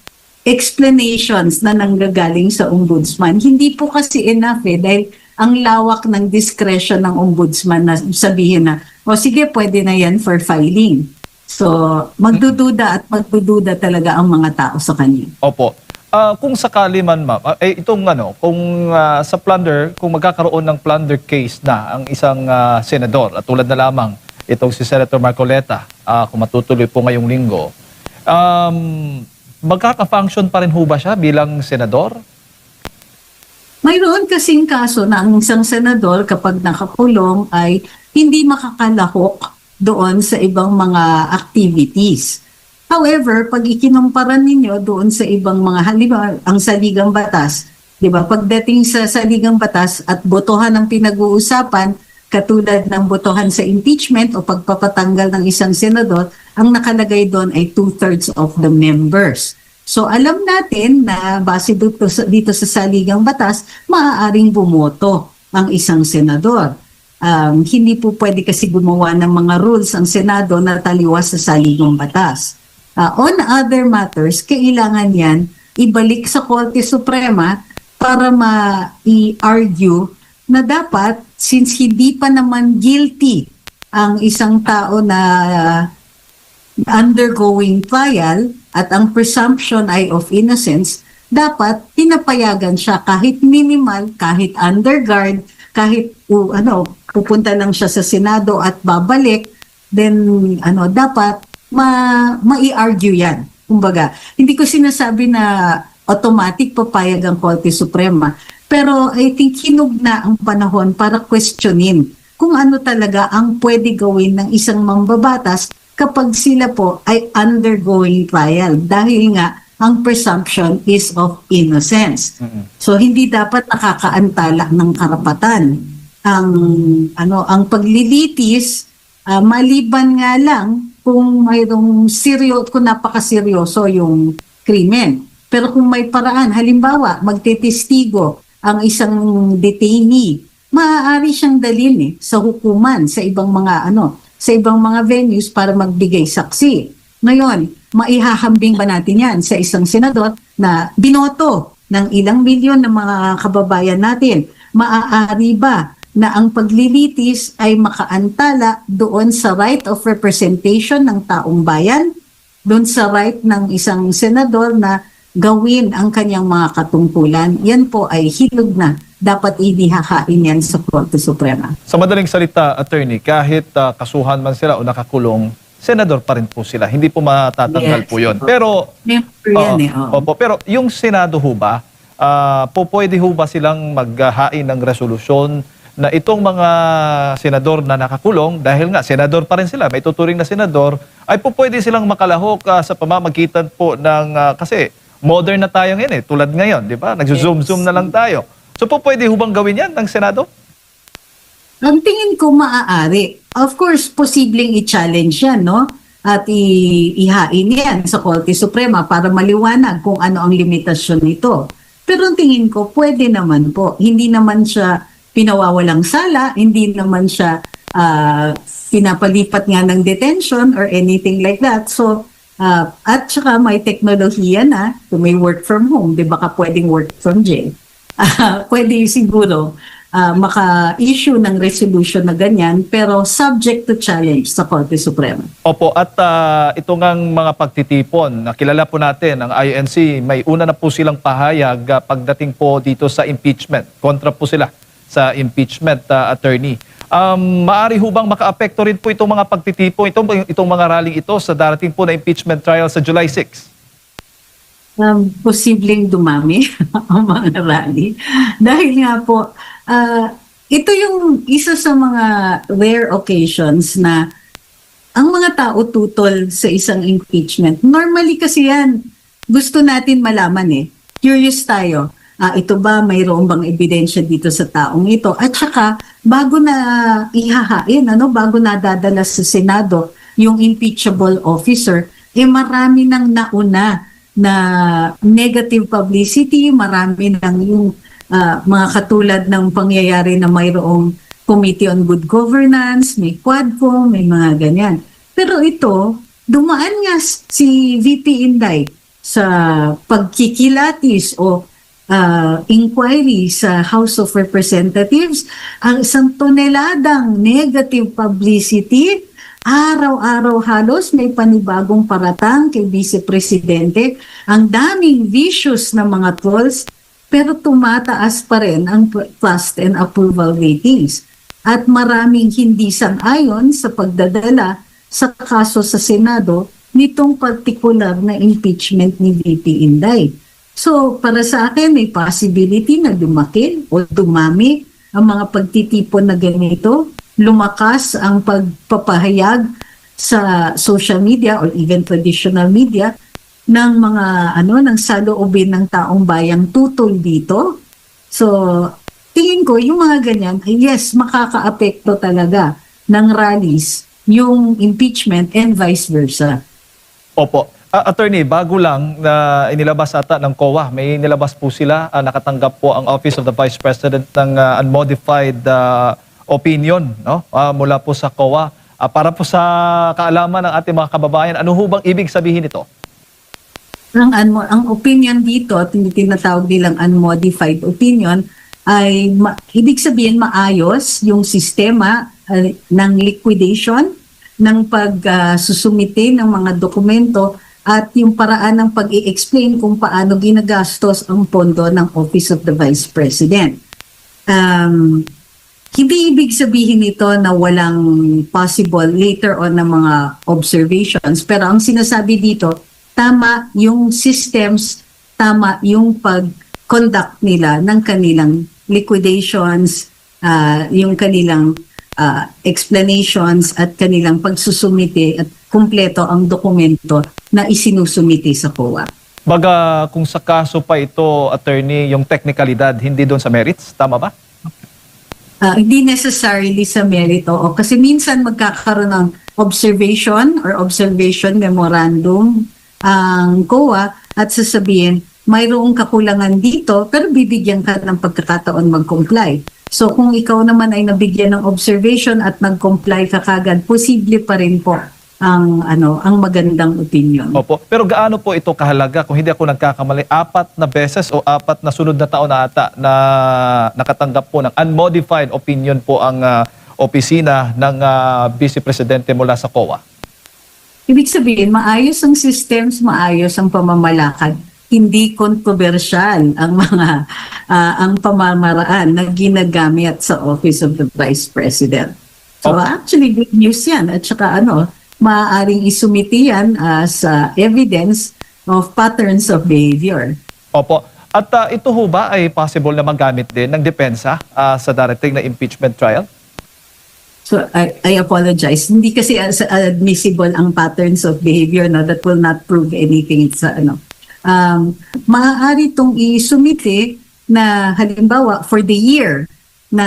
explanations na nanggagaling sa ombudsman. Hindi po kasi enough dahil ang lawak ng discretion ng ombudsman na sabihin na, o sige, pwede na yan for filing. So, magdududa at magdududa talaga ang mga tao sa kanya. Opo. Kung sakali man, ma'am, itong kung sa plunder, kung magkakaroon ng plunder case na ang isang senador, at tulad na lamang itong si Senator Marcoleta, kung matutuloy po ngayong linggo, magkaka-function pa rin ho ba siya bilang senador? Mayroon kasing kaso na ang isang senador kapag nakakulong ay hindi makakalahok doon sa ibang mga activities. However, pag ikinumpara ninyo doon sa ibang mga halimbawa, ang saligang batas, 'di ba? Pagdating sa saligang batas at botohan ang pinag-uusapan, katulad ng botohan sa impeachment o pagpapatanggal ng isang senador, ang nakalagay doon ay 2/3 of the members. So alam natin na base dito sa saligang batas, maaaring bumoto ang isang senador. Hindi po pwede kasi gumawa ng mga rules ang Senado na taliwas sa saligang batas. On other matters, kailangan yan ibalik sa Korte Suprema para ma-i-argue na dapat, since hindi pa naman guilty ang isang tao na undergoing trial at ang presumption ay of innocence, dapat pinapayagan siya kahit minimal, kahit underguard, kahit pupunta lang siya sa Senado at babalik, then dapat mai-argue yan. Kumbaga, hindi ko sinasabi na automatic papayag ang Korte Suprema, pero I think hinug na ang panahon para questionin kung ano talaga ang pwede gawin ng isang mambabatas kapag sila po ay undergoing trial dahil nga ang presumption is of innocence. So hindi dapat nakakaantala ng karapatan. Ang paglilitis, maliban nga lang kung mayroong kung napakaseryoso yung krimen. Pero kung may paraan, halimbawa, magtetistigo ang isang detainee, maaari siyang dalhin sa hukuman sa ibang mga venues para magbigay saksi. Ngayon, maihahambing ba natin yan sa isang senador na binoto ng ilang milyon ng mga kababayan natin? Maaari ba na ang paglilitis ay makaantala doon sa right of representation ng taong bayan, doon sa right ng isang senador na gawin ang kanyang mga katungkulan? Yan po ay hilog na. Dapat inihahain yan sa Korte Suprema. Sa madaling salita, attorney, kahit kasuhan man sila o nakakulong, senador pa rin po sila. Hindi po matatanggal po yun. Pero, pero yung Senado ho ba, pwede ho ba silang maghahain ng resolusyon na itong mga senador na nakakulong, dahil nga senador pa rin sila, may tuturing na senador, ay pwede silang makalahok sa pamamagitan po ng, kasi modern na tayo ngayon tulad ngayon, di ba? Nagzo-zoom na lang tayo. So pwede ho bang gawin yan ng Senado? Ang tingin ko maaari. Of course, posibleng i-challenge yan, no? At ihain yan sa Korte Suprema para maliwanag kung ano ang limitasyon nito. Pero ang tingin ko, pwede naman po. Hindi naman siya pinawawalang sala, hindi naman siya pinapalipat nga ng detention or anything like that. So, at saka may teknolohiya na, may work from home, di ba ka pwedeng work from jail. pwede siguro maka-issue ng resolution na ganyan, pero subject to challenge sa Korte Suprema. Opo, at ito ngang mga pagtitipon, nakilala po natin, ang INC, may una na po silang pahayag pagdating po dito sa impeachment. Kontra po sila sa impeachment, attorney. Maari ho bang maka-apekto rin po itong mga pagtitipon, itong mga rallying ito sa darating po na impeachment trial sa July 6? Posibleng dumami ang mga rally. Dahil nga po, ito yung isa sa mga rare occasions na ang mga tao tutol sa isang impeachment. Normally kasi yan, gusto natin malaman Curious tayo. Ito ba, mayroon bang ebidensya dito sa taong ito? At saka, bago na ihahain, bago na dadala sa Senado yung impeachable officer, marami nang nauna na negative publicity, marami ng yung mga katulad ng pangyayari na mayroong Committee on Good Governance, may Quadcom, may mga ganyan. Pero ito, dumaan nga si VP Inday sa pagkikilatis o inquiry sa House of Representatives, ang 1 toneladang negative publicity. Araw-araw halos may panibagong paratang kay Vice Presidente. Ang daming vicious na mga trolls, pero tumataas pa rin ang trust and approval ratings. At maraming hindi sang-ayon sa pagdadala sa kaso sa Senado nitong particular na impeachment ni VP Inday. So para sa akin may possibility na lumaki o dumami ang mga pagtitipon na ganito. Lumakas ang pagpapahayag sa social media or even traditional media ng mga ng saloobin ng taong bayang tutol dito. So, tingin ko yung mga ganyan, yes, makakaapekto talaga ng rallies yung impeachment and vice versa. Opo. Attorney, bago lang na inilabas ata ng COA, may nilabas po sila, nakatanggap po ang Office of the Vice President ng unmodified opinion mula po sa COA. Para po sa kaalaman ng ating mga kababayan, ano ho bang ibig sabihin ito? Ang opinion dito, tinatawag nilang unmodified opinion, ay ibig sabihin maayos yung sistema ng liquidation, ng pagsusumite ng mga dokumento at yung paraan ng pag-i-explain kung paano ginagastos ang pondo ng Office of the Vice President. Hindi ibig sabihin nito na walang possible later on na mga observations. Pero ang sinasabi dito, tama yung systems, tama yung pag-conduct nila ng kanilang liquidations, yung kanilang explanations at kanilang pagsusumite at kumpleto ang dokumento na isinusumite sa COA. Baga kung sa kaso pa ito, attorney, yung technicalidad, hindi doon sa merits, tama ba? Hindi necessarily sa merito. Kasi minsan magkakaroon ng observation or observation memorandum ang COA at sasabihin, mayroong kakulangan dito pero bibigyan ka ng pagkakataon mag-comply. So kung ikaw naman ay nabigyan ng observation at nag-comply ka kagad, posible pa rin po ang magandang opinion. Opo. Pero gaano po ito kahalaga? Kung hindi ako nagkakamali, 4 na beses o 4 na sunod na taon na ata na nakatanggap po ng unmodified opinion po ang opisina ng Vice Presidente mula sa COA. Ibig sabihin, maayos ang systems, maayos ang pamamalakad. Hindi kontrobersyal ang pamamaraan na ginagamit sa Office of the Vice President. So actually, good news yan. At saka maaaring isumiti yan as evidence of patterns of behavior. Opo. At ito ho ba ay possible na magamit din ng depensa sa darating na impeachment trial? So I apologize. Hindi kasi admissible ang patterns of behavior that will not prove anything sa maaari itong isumite na halimbawa for the year na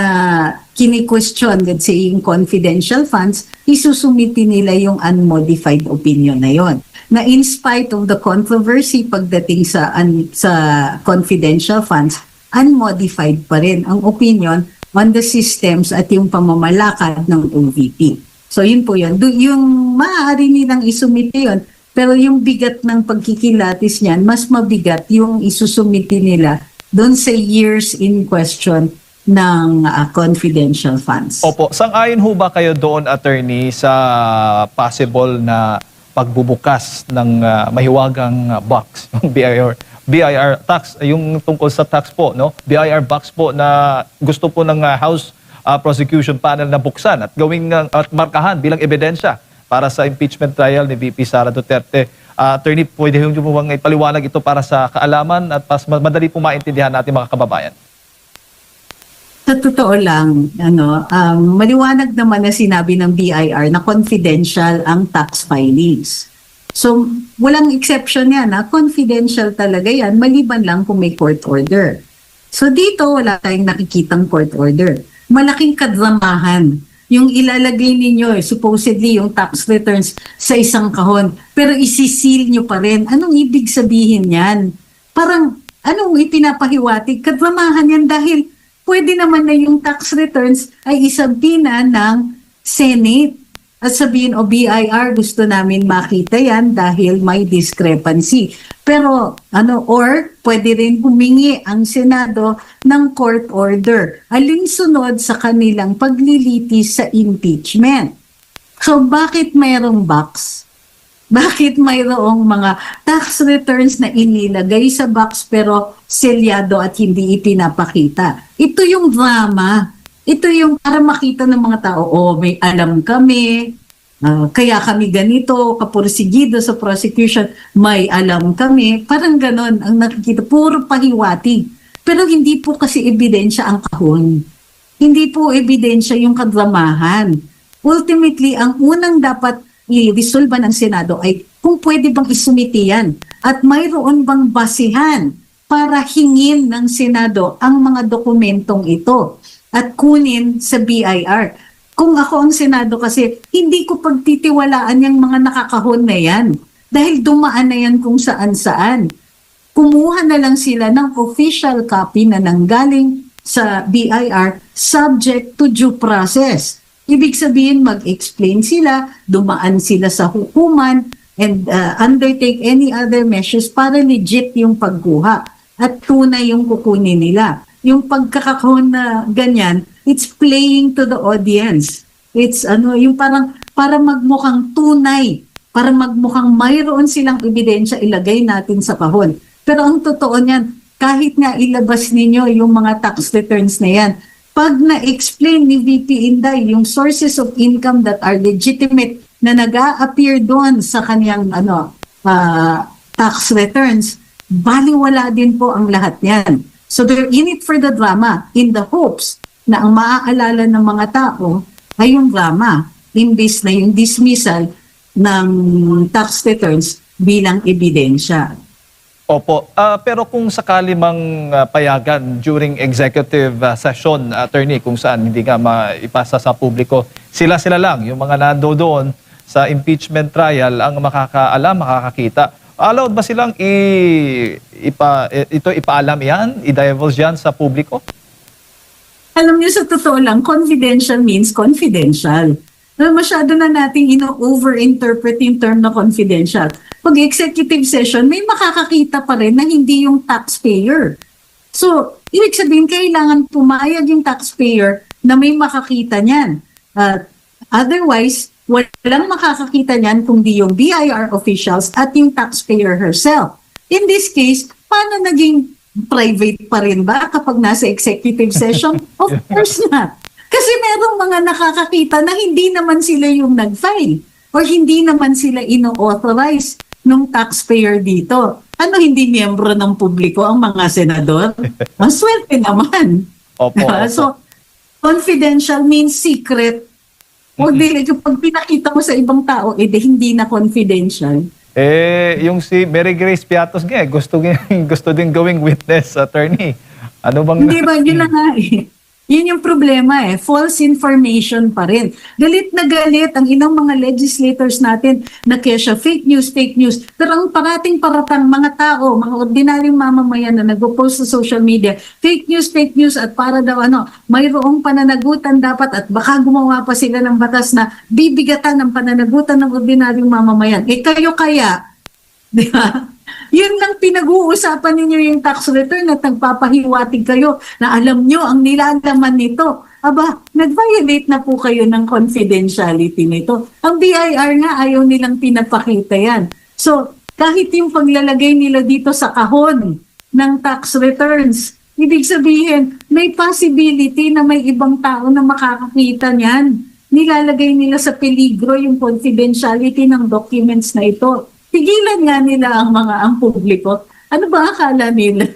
kini-question, let's say, yung confidential funds, isusumiti nila yung unmodified opinion na yon. Na in spite of the controversy pagdating sa confidential funds, unmodified pa rin ang opinion on the systems at yung pamamalakad ng OVP. So yun po yun. Yung maaari nilang isumiti yun, pero yung bigat ng pagkikilatis niyan, mas mabigat yung isusumiti nila doon sa years in question ng confidential funds. Opo, sang-ayon ho ba kayo doon, attorney, sa possible na pagbubukas ng mahiwagang box, yung BIR tax, yung tungkol sa tax po, no? BIR box po na gusto po ng House Prosecution Panel na buksan at gawing at markahan bilang ebidensya para sa impeachment trial ni VP Sara Duterte. Attorney, pwede nyo po bang ipaliwanag ito para sa kaalaman at mas madali po maintindihan natin mga kababayan? Sa totoo lang, maliwanag naman na sinabi ng BIR na confidential ang tax filings. So, walang exception yan, confidential talaga yan, maliban lang kung may court order. So, dito wala tayong nakikitang court order. Malaking kadramahan yung ilalagay ninyo, supposedly yung tax returns sa isang kahon, pero isisil nyo pa rin. Anong ibig sabihin yan? Parang, anong ipinapahiwatig? Kadramahan yan dahil pwede naman na yung tax returns ay isabina ng Senate. At sabihin, BIR, gusto namin makita yan dahil may discrepancy. Pero, or pwede rin humingi ang Senado ng court order alinsunod sa kanilang paglilitis sa impeachment. So, bakit mayroong box? Bakit mayroong mga tax returns na inilagay sa box pero selyado at hindi ipinapakita? Ito yung drama. Ito yung para makita ng mga tao, may alam kami, kaya kami ganito, kapursigido sa prosecution, may alam kami. Parang ganon ang nakikita, puro pahiwati. Pero hindi po kasi ebidensya ang kahon. Hindi po ebidensya yung kadramahan. Ultimately, ang unang dapat i-resolve ng Senado ay kung pwede bang isumiti yan at mayroon bang basihan para hingin ng Senado ang mga dokumentong ito at kunin sa BIR. Kung ako ang Senado kasi, hindi ko pagtitiwalaan yung mga nakakahon na yan. Dahil dumaan na yan kung saan-saan. Kumuha na lang sila ng official copy na nanggaling sa BIR subject to due process. Ibig sabihin, mag-explain sila, dumaan sila sa hukuman, and undertake any other measures para legit yung pagkuha at tunay yung kukunin nila. Yung pagkakahon na ganyan, it's playing to the audience. It's yung parang para magmukhang tunay, para magmukhang mayroon silang ebidensya, ilagay natin sa kahon. Pero ang totoo niyan, kahit nga ilabas ninyo yung mga tax returns na yan, pag na-explain ni VP Inday yung sources of income that are legitimate na nag-a-appear doon sa kanyang tax returns, baliwala din po ang lahat yan. So they're in it for the drama, in the hopes na ang maaalala ng mga tao ay yung drama, imbis na yung dismissal ng tax returns bilang ebidensya. Opo. Pero kung sakali mang payagan during executive session, attorney, kung saan hindi nga maipasa sa publiko, sila-sila lang, yung mga nando doon sa impeachment trial ang makakaalam, makakakita. Allowed ba silang ipaalam yan, i-divulge yan sa publiko? Alam niyo, sa totoo lang, confidential means confidential. Masyado na nating over-interpret yung term na confidential. Pag executive session, may makakakita pa rin na hindi yung taxpayer. So, ibig sabihin, kailangan pumayag yung taxpayer na may makakita niyan. Otherwise, walang makakakita niyan kundi yung BIR officials at yung taxpayer herself. In this case, paano naging private pa rin ba kapag nasa executive session? Of course not. Kasi merong mga nakakakita na hindi naman sila yung nag-file or hindi naman sila ino-authorize ng taxpayer dito. Ano, hindi miyembro ng publiko ang mga senador? Maswerte naman. Opo, opo. So, confidential means secret. O pag pinakita mo sa ibang tao, hindi na confidential. Yung si Mary Grace Piatos nga, gusto din gawing witness, attorney. Ano bang... Hindi ba? Yun na nga eh. Yun yung problema eh. False information pa rin. Galit na galit ang ilang mga legislators natin na kesya fake news. Pero ang paratang mga tao, mga ordinaryong mamamayan na nag-post sa social media, fake news at para daw mayroong pananagutan dapat at baka gumawa pa sila ng batas na bibigatan ng pananagutan ng ordinaryong mamamayan. Kayo kaya, di ba? Yun lang pinag-uusapan ninyo yung tax return at nagpapahiwatig kayo na alam nyo ang nilalaman nito. Aba, nag-violate na po kayo ng confidentiality nito. Ang BIR nga ayaw nilang pinapakita yan. So, kahit yung paglalagay nila dito sa kahon ng tax returns, ibig sabihin, may possibility na may ibang tao na makakakita niyan. Nilalagay nila sa peligro yung confidentiality ng documents na ito. Tigilan nga nila ang publiko. Ano ba akala nila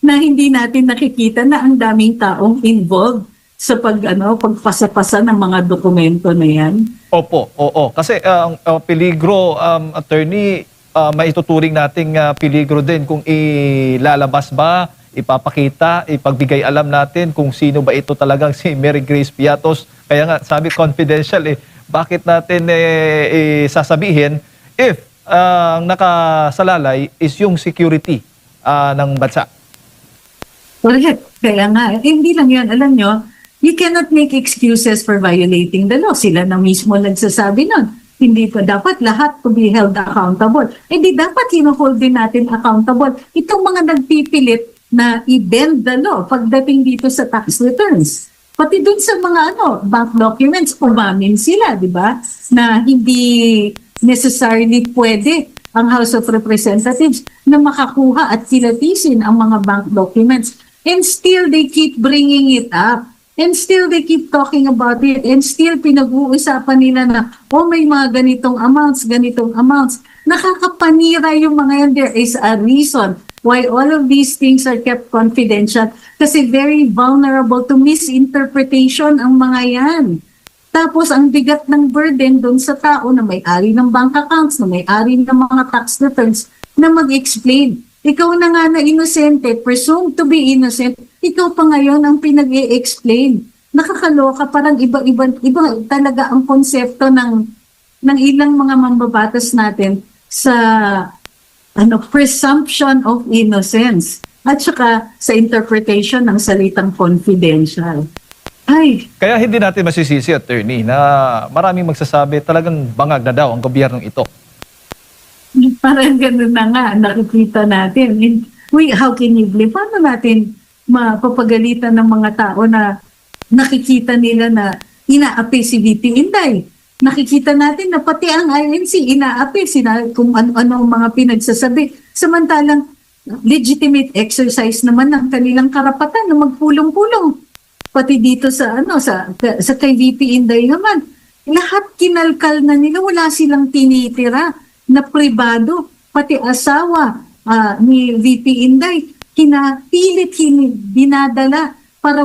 na hindi natin nakikita na ang daming taong involved sa pagpasa-pasa ng mga dokumento na yan? Opo, oo. Kasi ang peligro, attorney, maituturing nating peligro din kung ilalabas ba, ipapakita, ipagbigay alam natin kung sino ba ito talagang si Mary Grace Piatos. Kaya nga, sabi confidential bakit natin sasabihin if ang nakasalalay is yung security ng bansa? Correct. Kaya nga, hindi lang yan. Alam nyo, you cannot make excuses for violating the law. Sila na mismo nagsasabi nun. Hindi pa dapat lahat to be held accountable. Di dapat hinuhold din natin accountable itong mga nagpipilit na i-bend the law pagdating dito sa tax returns. Pati dun sa mga bank documents, umamin sila, di ba? Na hindi necessarily pwede ang House of Representatives na makakuha at kilatisin ang mga bank documents. And still they keep bringing it up. And still they keep talking about it. And still pinag-uusapan nila na, may mga ganitong amounts. Nakakapanira yung mga yan. There is a reason why all of these things are kept confidential. Kasi very vulnerable to misinterpretation ang mga yan. Tapos ang bigat ng burden doon sa tao na may-ari ng bank accounts, na may-ari ng mga tax returns, na mag-explain. Ikaw na nga na inosente, presumed to be innocent, ikaw pa ngayon ang pinag-i-explain. Nakakaloka, parang iba talaga ang konsepto ng ilang mga mambabatas natin sa presumption of innocence at saka sa interpretation ng salitang confidential. Ay, Kaya hindi natin masisisi, attorney, na maraming magsasabi talagang bangag na daw ang gobyernong ito. parang ganun na nga, nakikita natin. And how can you believe? Paano natin mapapagalitan ng mga tao na nakikita nila na inaapi si VP Inday? Nakikita natin na pati ang INC inaapi kung ano-ano ang mga pinagsasabi. Samantalang legitimate exercise naman ng kanilang karapatan na magpulong-pulong. Pati dito sa kay VP Inday naman, lahat kinalkal na nila, wala silang tinitira na pribado. Pati asawa ni VP Inday, pinapilit dinadala para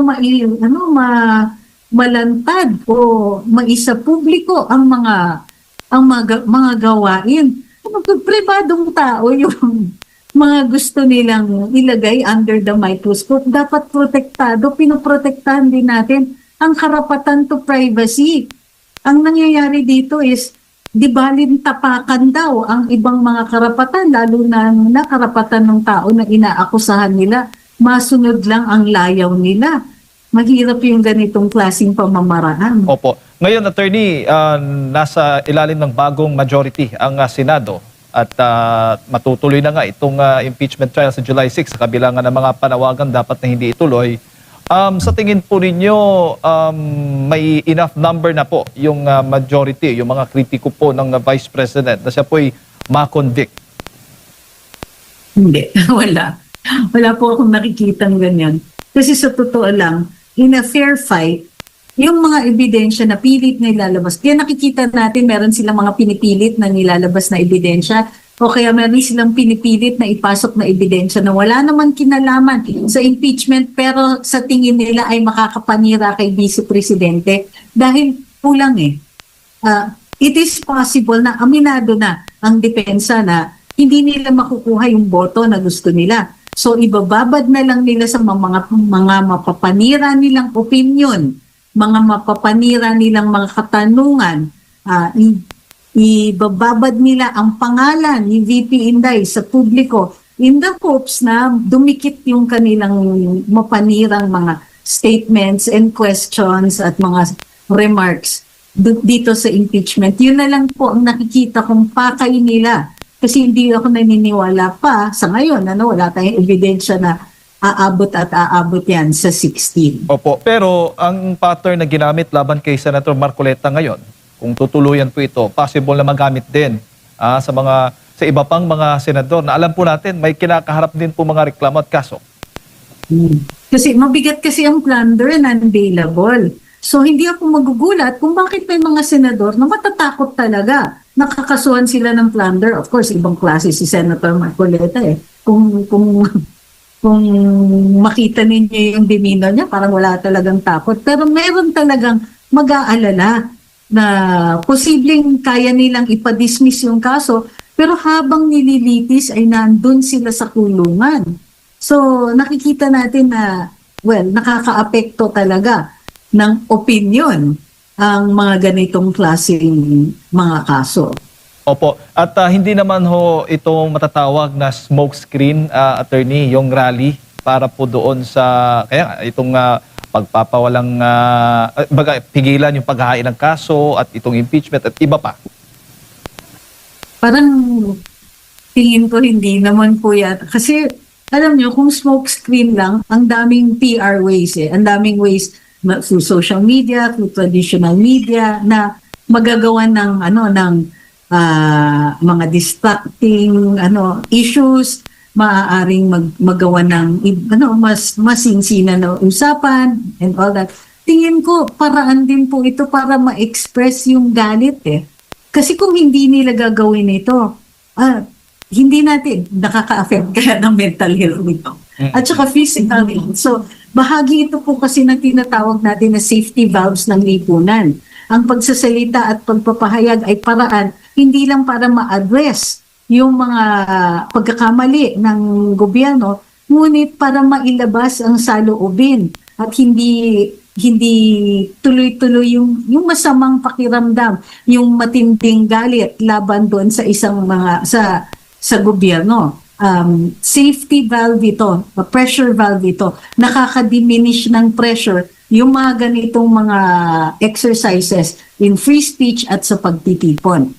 malantad o maisa publiko ang mga gawain. Pribadong tao yung mga gusto nilang ilagay under the microscope, dapat protektado, pinoprotektahan din natin ang karapatan to privacy. Ang nangyayari dito is, di balin tapakan daw ang ibang mga karapatan, lalo na karapatan ng tao na inaakusahan nila, masunod lang ang layaw nila. Mahirap yung ganitong klaseng pamamaraan. Opo. Ngayon, attorney, nasa ilalim ng bagong majority ang Senado. At matutuloy na nga itong impeachment trial sa July 6 sa kabila nga ng mga panawagan dapat na hindi ituloy. Sa tingin po ninyo, may enough number na po yung majority, yung mga kritiko po ng Vice President na siya po'y ma-convict? Hindi, wala. Wala po akong nakikitang ganyan. Kasi sa totoo lang, in a fair fight, yung mga ebidensya na pilit na ilalabas, kaya nakikita natin meron silang mga pinipilit na nilalabas na ebidensya o kaya meron silang pinipilit na ipasok na ebidensya na wala naman kinalaman sa impeachment pero sa tingin nila ay makakapanira kay Vice Presidente dahil kulang it is possible na aminado na ang depensa na hindi nila makukuha yung boto na gusto nila. So ibababad na lang nila sa mga mapapanira nilang opinion, mga mapapanira nilang mga katanungan, ibababad nila ang pangalan ni VP Inday sa publiko in the hopes na dumikit yung kanilang mapanirang mga statements and questions at mga remarks dito sa impeachment. Yun na lang po ang nakikita kong pakay nila. Kasi hindi ako naniniwala pa sa ngayon, wala tayong ebidensya na aabot at aabot yan sa 16. Opo, pero ang pattern na ginamit laban kay Senator Marcoleta ngayon, kung tutuluyan po ito, possible na magamit din sa iba pang mga senador na alam po natin may kinakaharap din po mga reklamo at kaso. Kasi mabigat kasi ang plunder na unbailable. So hindi ako magugulat kung bakit may mga senador na matatakot talaga. Nakakasuhan sila ng plunder. Of course, ibang klase si Senator Marcoleta eh. Kung makita ninyo yung demeanor niya, parang wala talagang takot. Pero meron talagang mag-aalala na posibleng kaya nilang ipadismiss yung kaso, pero habang nililitis ay nandun sila sa kulungan. So nakikita natin na, nakakaapekto talaga ng opinion ang mga ganitong klaseng mga kaso. Opo. At hindi naman ho ito matatawag na smoke screen, attorney, yung rally para po doon sa itong pagpapawalang pigilan yung paghahain ng kaso at itong impeachment at iba pa. Parang tingin ko hindi naman po yan. Kasi alam nyo, kung smoke screen lang, ang daming PR ways ang daming ways through social media, through traditional media na magagawa ng mga distracting issues, maaaring magawa ng mas masinsinan na usapan and all that. Tingin ko paraan din po ito para ma-express yung galit Kasi kung hindi nila gagawin ito, hindi natin nakaka-affect kaya ng mental health nito. At saka physical health. So bahagi ito po kasi ng tinatawag natin na safety valves ng lipunan. Ang pagsasalita at pagpapahayag ay paraan hindi lang para ma-address yung mga pagkakamali ng gobyerno, ngunit para mailabas ang saloobin at hindi tuloy-tuloy yung masamang pakiramdam, yung matinding galit laban doon sa isang sa gobyerno. Safety valve ito, pressure valve ito, nakaka-diminish ng pressure yung mga ganitong mga exercises in free speech at sa pagtitipon.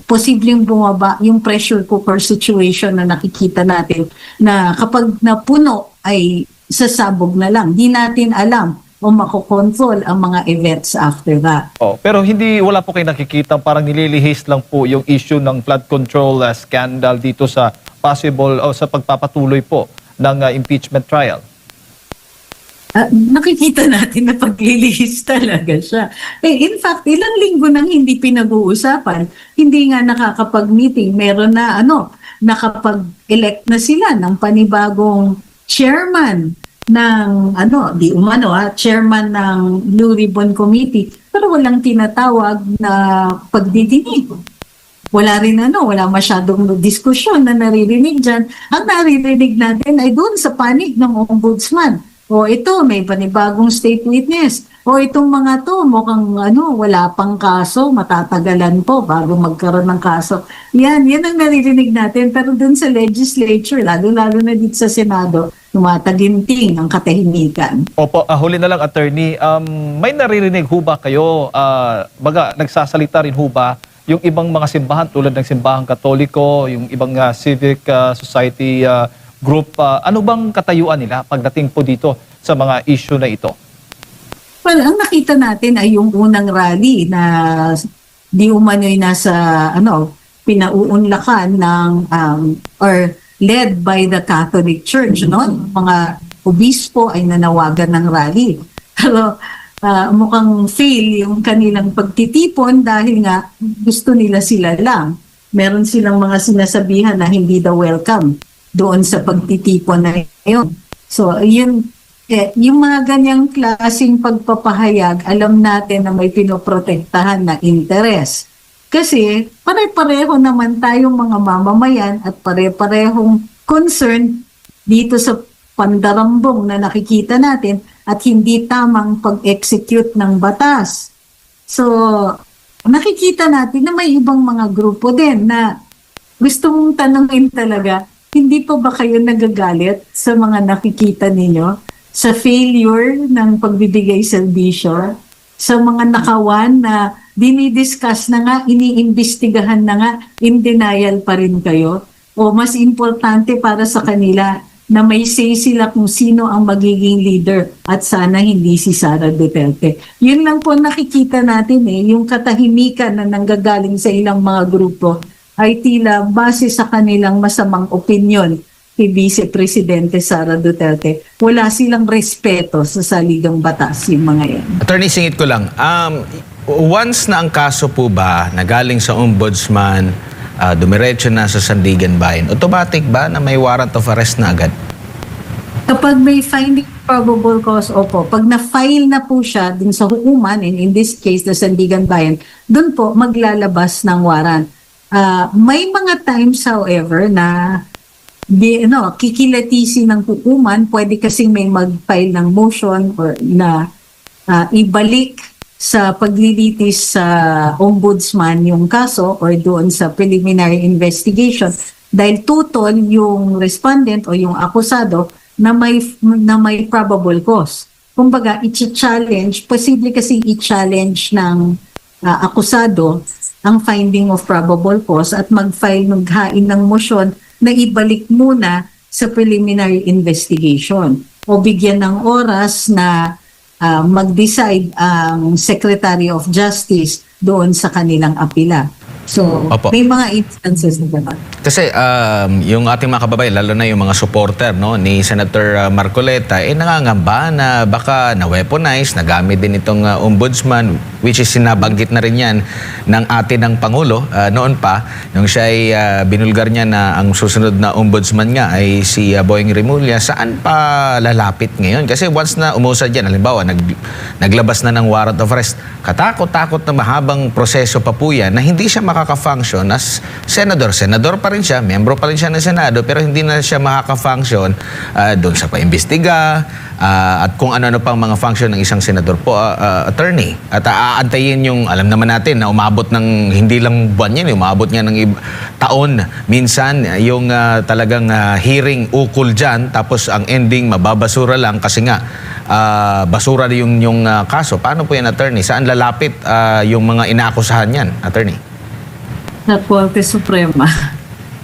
Posibleng bumaba yung pressure cooker situation na nakikita natin na kapag napuno ay sasabog na lang. Di natin alam o makokontrol ang mga events after that. Pero wala po kayo nakikita parang nililihis lang po yung issue ng flood control scandal dito sa possible o sa pagpapatuloy po ng impeachment trial. Nakikita natin na paglilihis talaga siya. In fact, ilang linggo nang hindi pinag-uusapan, hindi nga nakakapag-meeting. Meron na nakapag-elect na sila ng panibagong chairman ng chairman ng Blue Ribbon Committee, pero walang tinatawag na pagdidinig. Wala masyadong diskusyon na naririnig dyan. Ang naririnig natin ay doon sa panig ng ombudsman. Ito, may panibagong state witness. Itong mga to, mukhang wala pang kaso, matatagalan po bago magkaroon ng kaso. Yan ang naririnig natin. Pero dun sa legislature, lalo-lalo na dito sa Senado, tumataginting ang katahimikan. Opo, huli na lang, attorney, may naririnig ho ba kayo, nagsasalita rin ho ba yung ibang mga simbahan tulad ng simbahang Katoliko, yung ibang civic society group, ano bang katayuan nila pagdating po dito sa mga issue na ito? Well, ang nakita natin ay yung unang rally na di umano'y nasa pinauunlakan ng or led by the Catholic Church, mga obispo ay nanawagan ng rally. Pero mukhang fail yung kanilang pagtitipon dahil nga gusto nila sila lang. Meron silang mga sinasabihan na hindi daw welcome doon sa pagtitipon na yun. So, yung mga ganyang klaseng pagpapahayag, alam natin na may pinoprotektahan na interes. Kasi pare-pareho naman tayong mga mamamayan at pare-parehong concern dito sa pandarambong na nakikita natin at hindi tamang pag-execute ng batas. So, nakikita natin na may ibang mga grupo din na gusto mong tanongin talaga, hindi pa ba kayo nagagalit sa mga nakikita ninyo? Sa failure ng pagbibigay serbisyo? Sa mga nakawan na dinidiscuss na nga, iniimbestigahan na nga, in denial pa rin kayo? O mas importante para sa kanila na may say sila kung sino ang magiging leader at sana hindi si Sara Duterte. Yun lang po nakikita natin yung katahimikan na nanggagaling sa ilang mga grupo ay tila base sa kanilang masamang opinyon kay Vice Presidente Sara Duterte. Wala silang respeto sa saligang batas yung mga yan. Attorney, singit ko lang. Once na ang kaso po ba na galing sa ombudsman, dumiretso na sa Sandigan Bayan, automatic ba na may warrant of arrest na agad? Kapag may finding probable cause, opo. Pag na-file na po siya dun sa hukuman, and in this case, the Sandigan Bayan, dun po maglalabas ng warrant. May mga times, however, na kikilatisin ng hukuman, pwede kasing may mag-file ng motion or na ibalik sa paglilitis sa ombudsman yung kaso or doon sa preliminary investigation dahil tutol yung respondent o yung akusado na may probable cause. Kumbaga, i-challenge, posible kasi i-challenge ng akusado ang finding of probable cause at maghain ng motion na ibalik muna sa preliminary investigation o bigyan ng oras na mag-decide ang Secretary of Justice doon sa kanilang apila. So, Opo. may mga instances na gano'n. Kasi yung ating mga kababayan, lalo na yung mga supporter ni Senator Marcoleta, nangangamba na baka na-weaponize, nagamit din itong ombudsman, which is sinabanggit na rin yan ng atin ng Pangulo noon pa, nung siya ay binulgar niya na ang susunod na ombudsman nga ay si Boying Rimulya. Saan pa lalapit ngayon? Kasi once na umusad yan, halimbawa, naglabas na ng warrant of arrest, katakot-takot na mahabang proseso pa po yan na hindi siya makaka-function as senador. Senador pa rin siya, miyembro pa rin siya ng Senado, pero hindi na siya makaka-function doon sa paimbestiga at kung ano-ano pang mga function ng isang senador po, attorney. At aantayin yung, alam naman natin na umabot ng, hindi lang buwan yan, umabot nga ng taon. Minsan, yung talagang hearing ukol dyan, tapos ang ending mababasura lang kasi nga, basura yung kaso. Paano po yan, attorney? Saan lalapit yung mga inaakusahan yan, attorney? Sa Korte Suprema.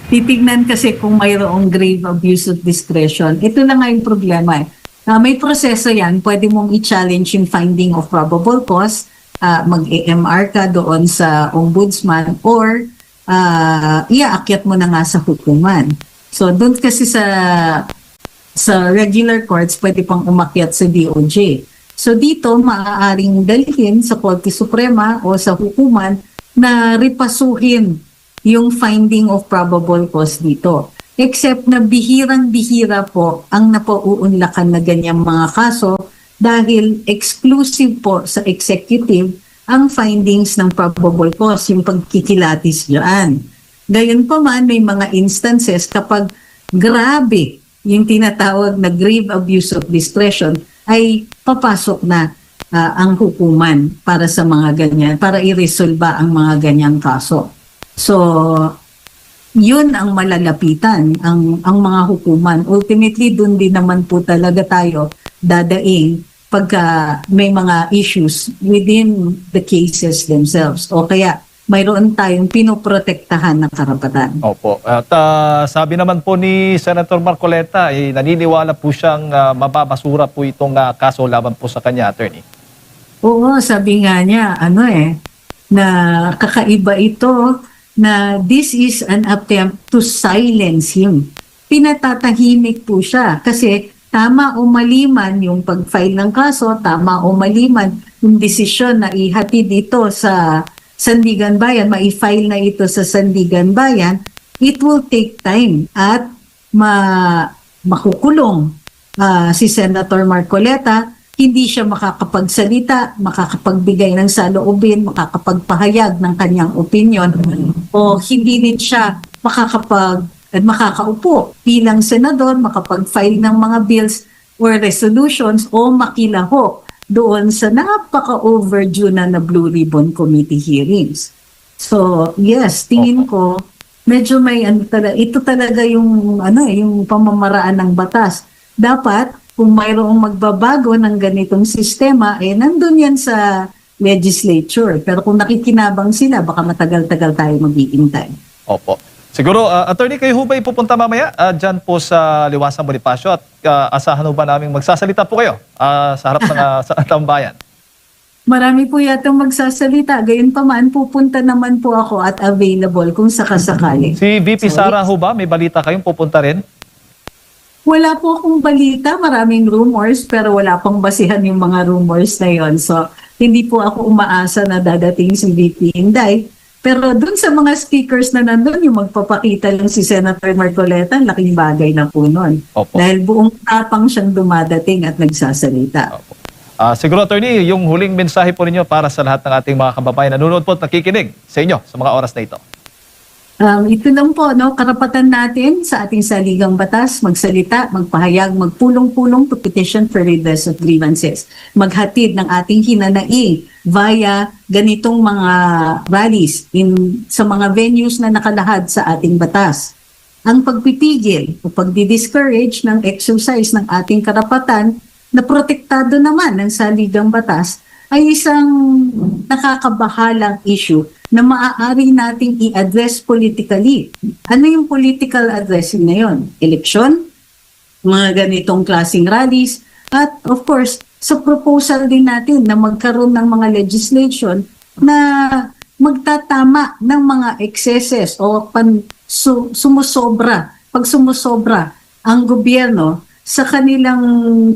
Titignan kasi kung mayroong grave abuse of discretion. Ito na nga yung problema. May proseso yan. Pwede mong i-challenge yung finding of probable cause, mag-EMR ka doon sa ombudsman or iaakyat mo na nga sa hukuman. So doon kasi sa regular courts, pwede pang umakyat sa DOJ. So dito, maaaring dalhin sa Korte Suprema o sa hukuman na ripasuhin yung finding of probable cause dito. Except na bihirang-bihira po ang napauunlakan na ganyang mga kaso dahil exclusive po sa executive ang findings ng probable cause, yung pagkikilatis dyan. Gayon pa man, may mga instances kapag grabe yung tinatawag na grave abuse of discretion ay papasok na ang hukuman para sa mga ganyan, para iresolba ang mga ganyang kaso. So, yun ang malalapitan, ang mga hukuman. Ultimately, dun din naman po talaga tayo dadaing pagka may mga issues within the cases themselves. O kaya, mayroon tayong pinoprotektahan ng karapatan. Opo. At sabi naman po ni Senator Marcoleta, naniniwala po siyang mababasura po itong kaso laban po sa kanya, attorney. Oo, sabi nga niya, na kakaiba ito, na this is an attempt to silence him. Pinatatahimik po siya kasi tama o maliman yung pag-file ng kaso, tama o maliman yung desisyon na ihatid ito sa Sandigan Bayan, ma-file na ito sa Sandigan Bayan, it will take time at makukulong si Senator Marcoleta. Hindi siya makakapagsalita, makakapagbigay ng saloobin, makakapagpahayag ng kanyang opinion o hindi din siya makakaupo bilang senador, makapag-file ng mga bills or resolutions o makilahok doon sa napaka-overdue na Blue Ribbon Committee hearings. So, yes, tingin ko medyo may ito talaga yung yung pamamaraan ng batas. Dapat kung mayroong magbabago ng ganitong sistema, nandun yan sa legislature. Pero kung nakikinabang sila, baka matagal-tagal tayo maghihintay. Opo. Siguro, attorney, kayo ho ba ipupunta mamaya dyan po sa Liwasang Bonifacio at asahan ho ba naming magsasalita po kayo sa harap ng sa tambayan? Marami po yatang magsasalita. Gayunpaman, pupunta naman po ako at available kung sakasakali. Si VP Sara ho ba? May balita kayong pupunta rin? Wala po akong balita, maraming rumors, pero wala pang basihan yung mga rumors na yon. So, hindi po ako umaasa na dadating si VP Inday. Pero dun sa mga speakers na nandun, yung magpapakita lang si Senator Marcoleta, laking bagay na po nun. Opo. Dahil buong tapang siyang dumadating at nagsasalita. Opo. Siguro, attorney, yung huling mensahe po ninyo para sa lahat ng ating mga kababayan na nanonood po at nakikinig sa inyo sa mga oras na ito. Ito lang po, no, karapatan natin sa ating saligang batas, magsalita, magpahayag, magpulong-pulong to petition for redress of grievances. Maghatid ng ating hinanaing via ganitong mga rallies sa mga venues na nakalahad sa ating batas. Ang pagpipigil o pagdi-discourage ng exercise ng ating karapatan na protektado naman ng saligang batas ay isang nakakabahalang issue na maaari nating i-address politically. Ano yung political addressing na yun? Eleksyon, mga ganitong klaseng rallies, at of course, sa proposal din natin na magkaroon ng mga legislation na magtatama ng mga excesses o sumusobra, pag sumusobra ang gobyerno sa kanilang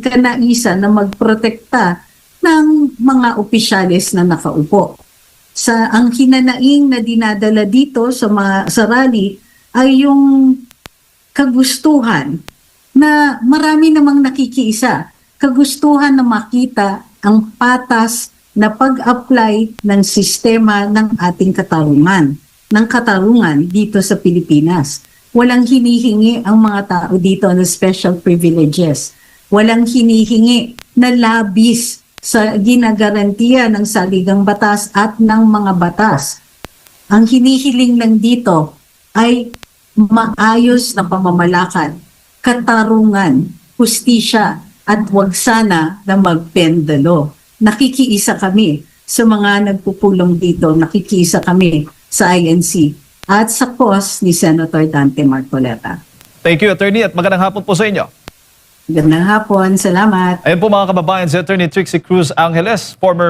kanaisan na magprotekta ng mga opisyalis na nakaupo. Ang hinanaing na dinadala dito sa rally ay yung kagustuhan na marami namang nakikiisa. Kagustuhan na makita ang patas na pag-apply ng sistema ng ating katarungan dito sa Pilipinas. Walang hinihingi ang mga tao dito ng special privileges. Walang hinihingi na labis sa ginagarantiya ng saligang batas at ng mga batas. Ang hinihiling lang dito ay maayos na pamamalakad, katarungan, hustisya, at wag sana na magpendalo. Nakikiisa kami sa mga nagpupulong dito, nakikiisa kami sa INC at sa cause ni Senator Dante Marcoleta. Thank you, attorney, at magandang hapon po sa inyo. Magandang hapon, salamat. Ayun po mga kababayan, si Attorney Trixie Cruz Angeles, former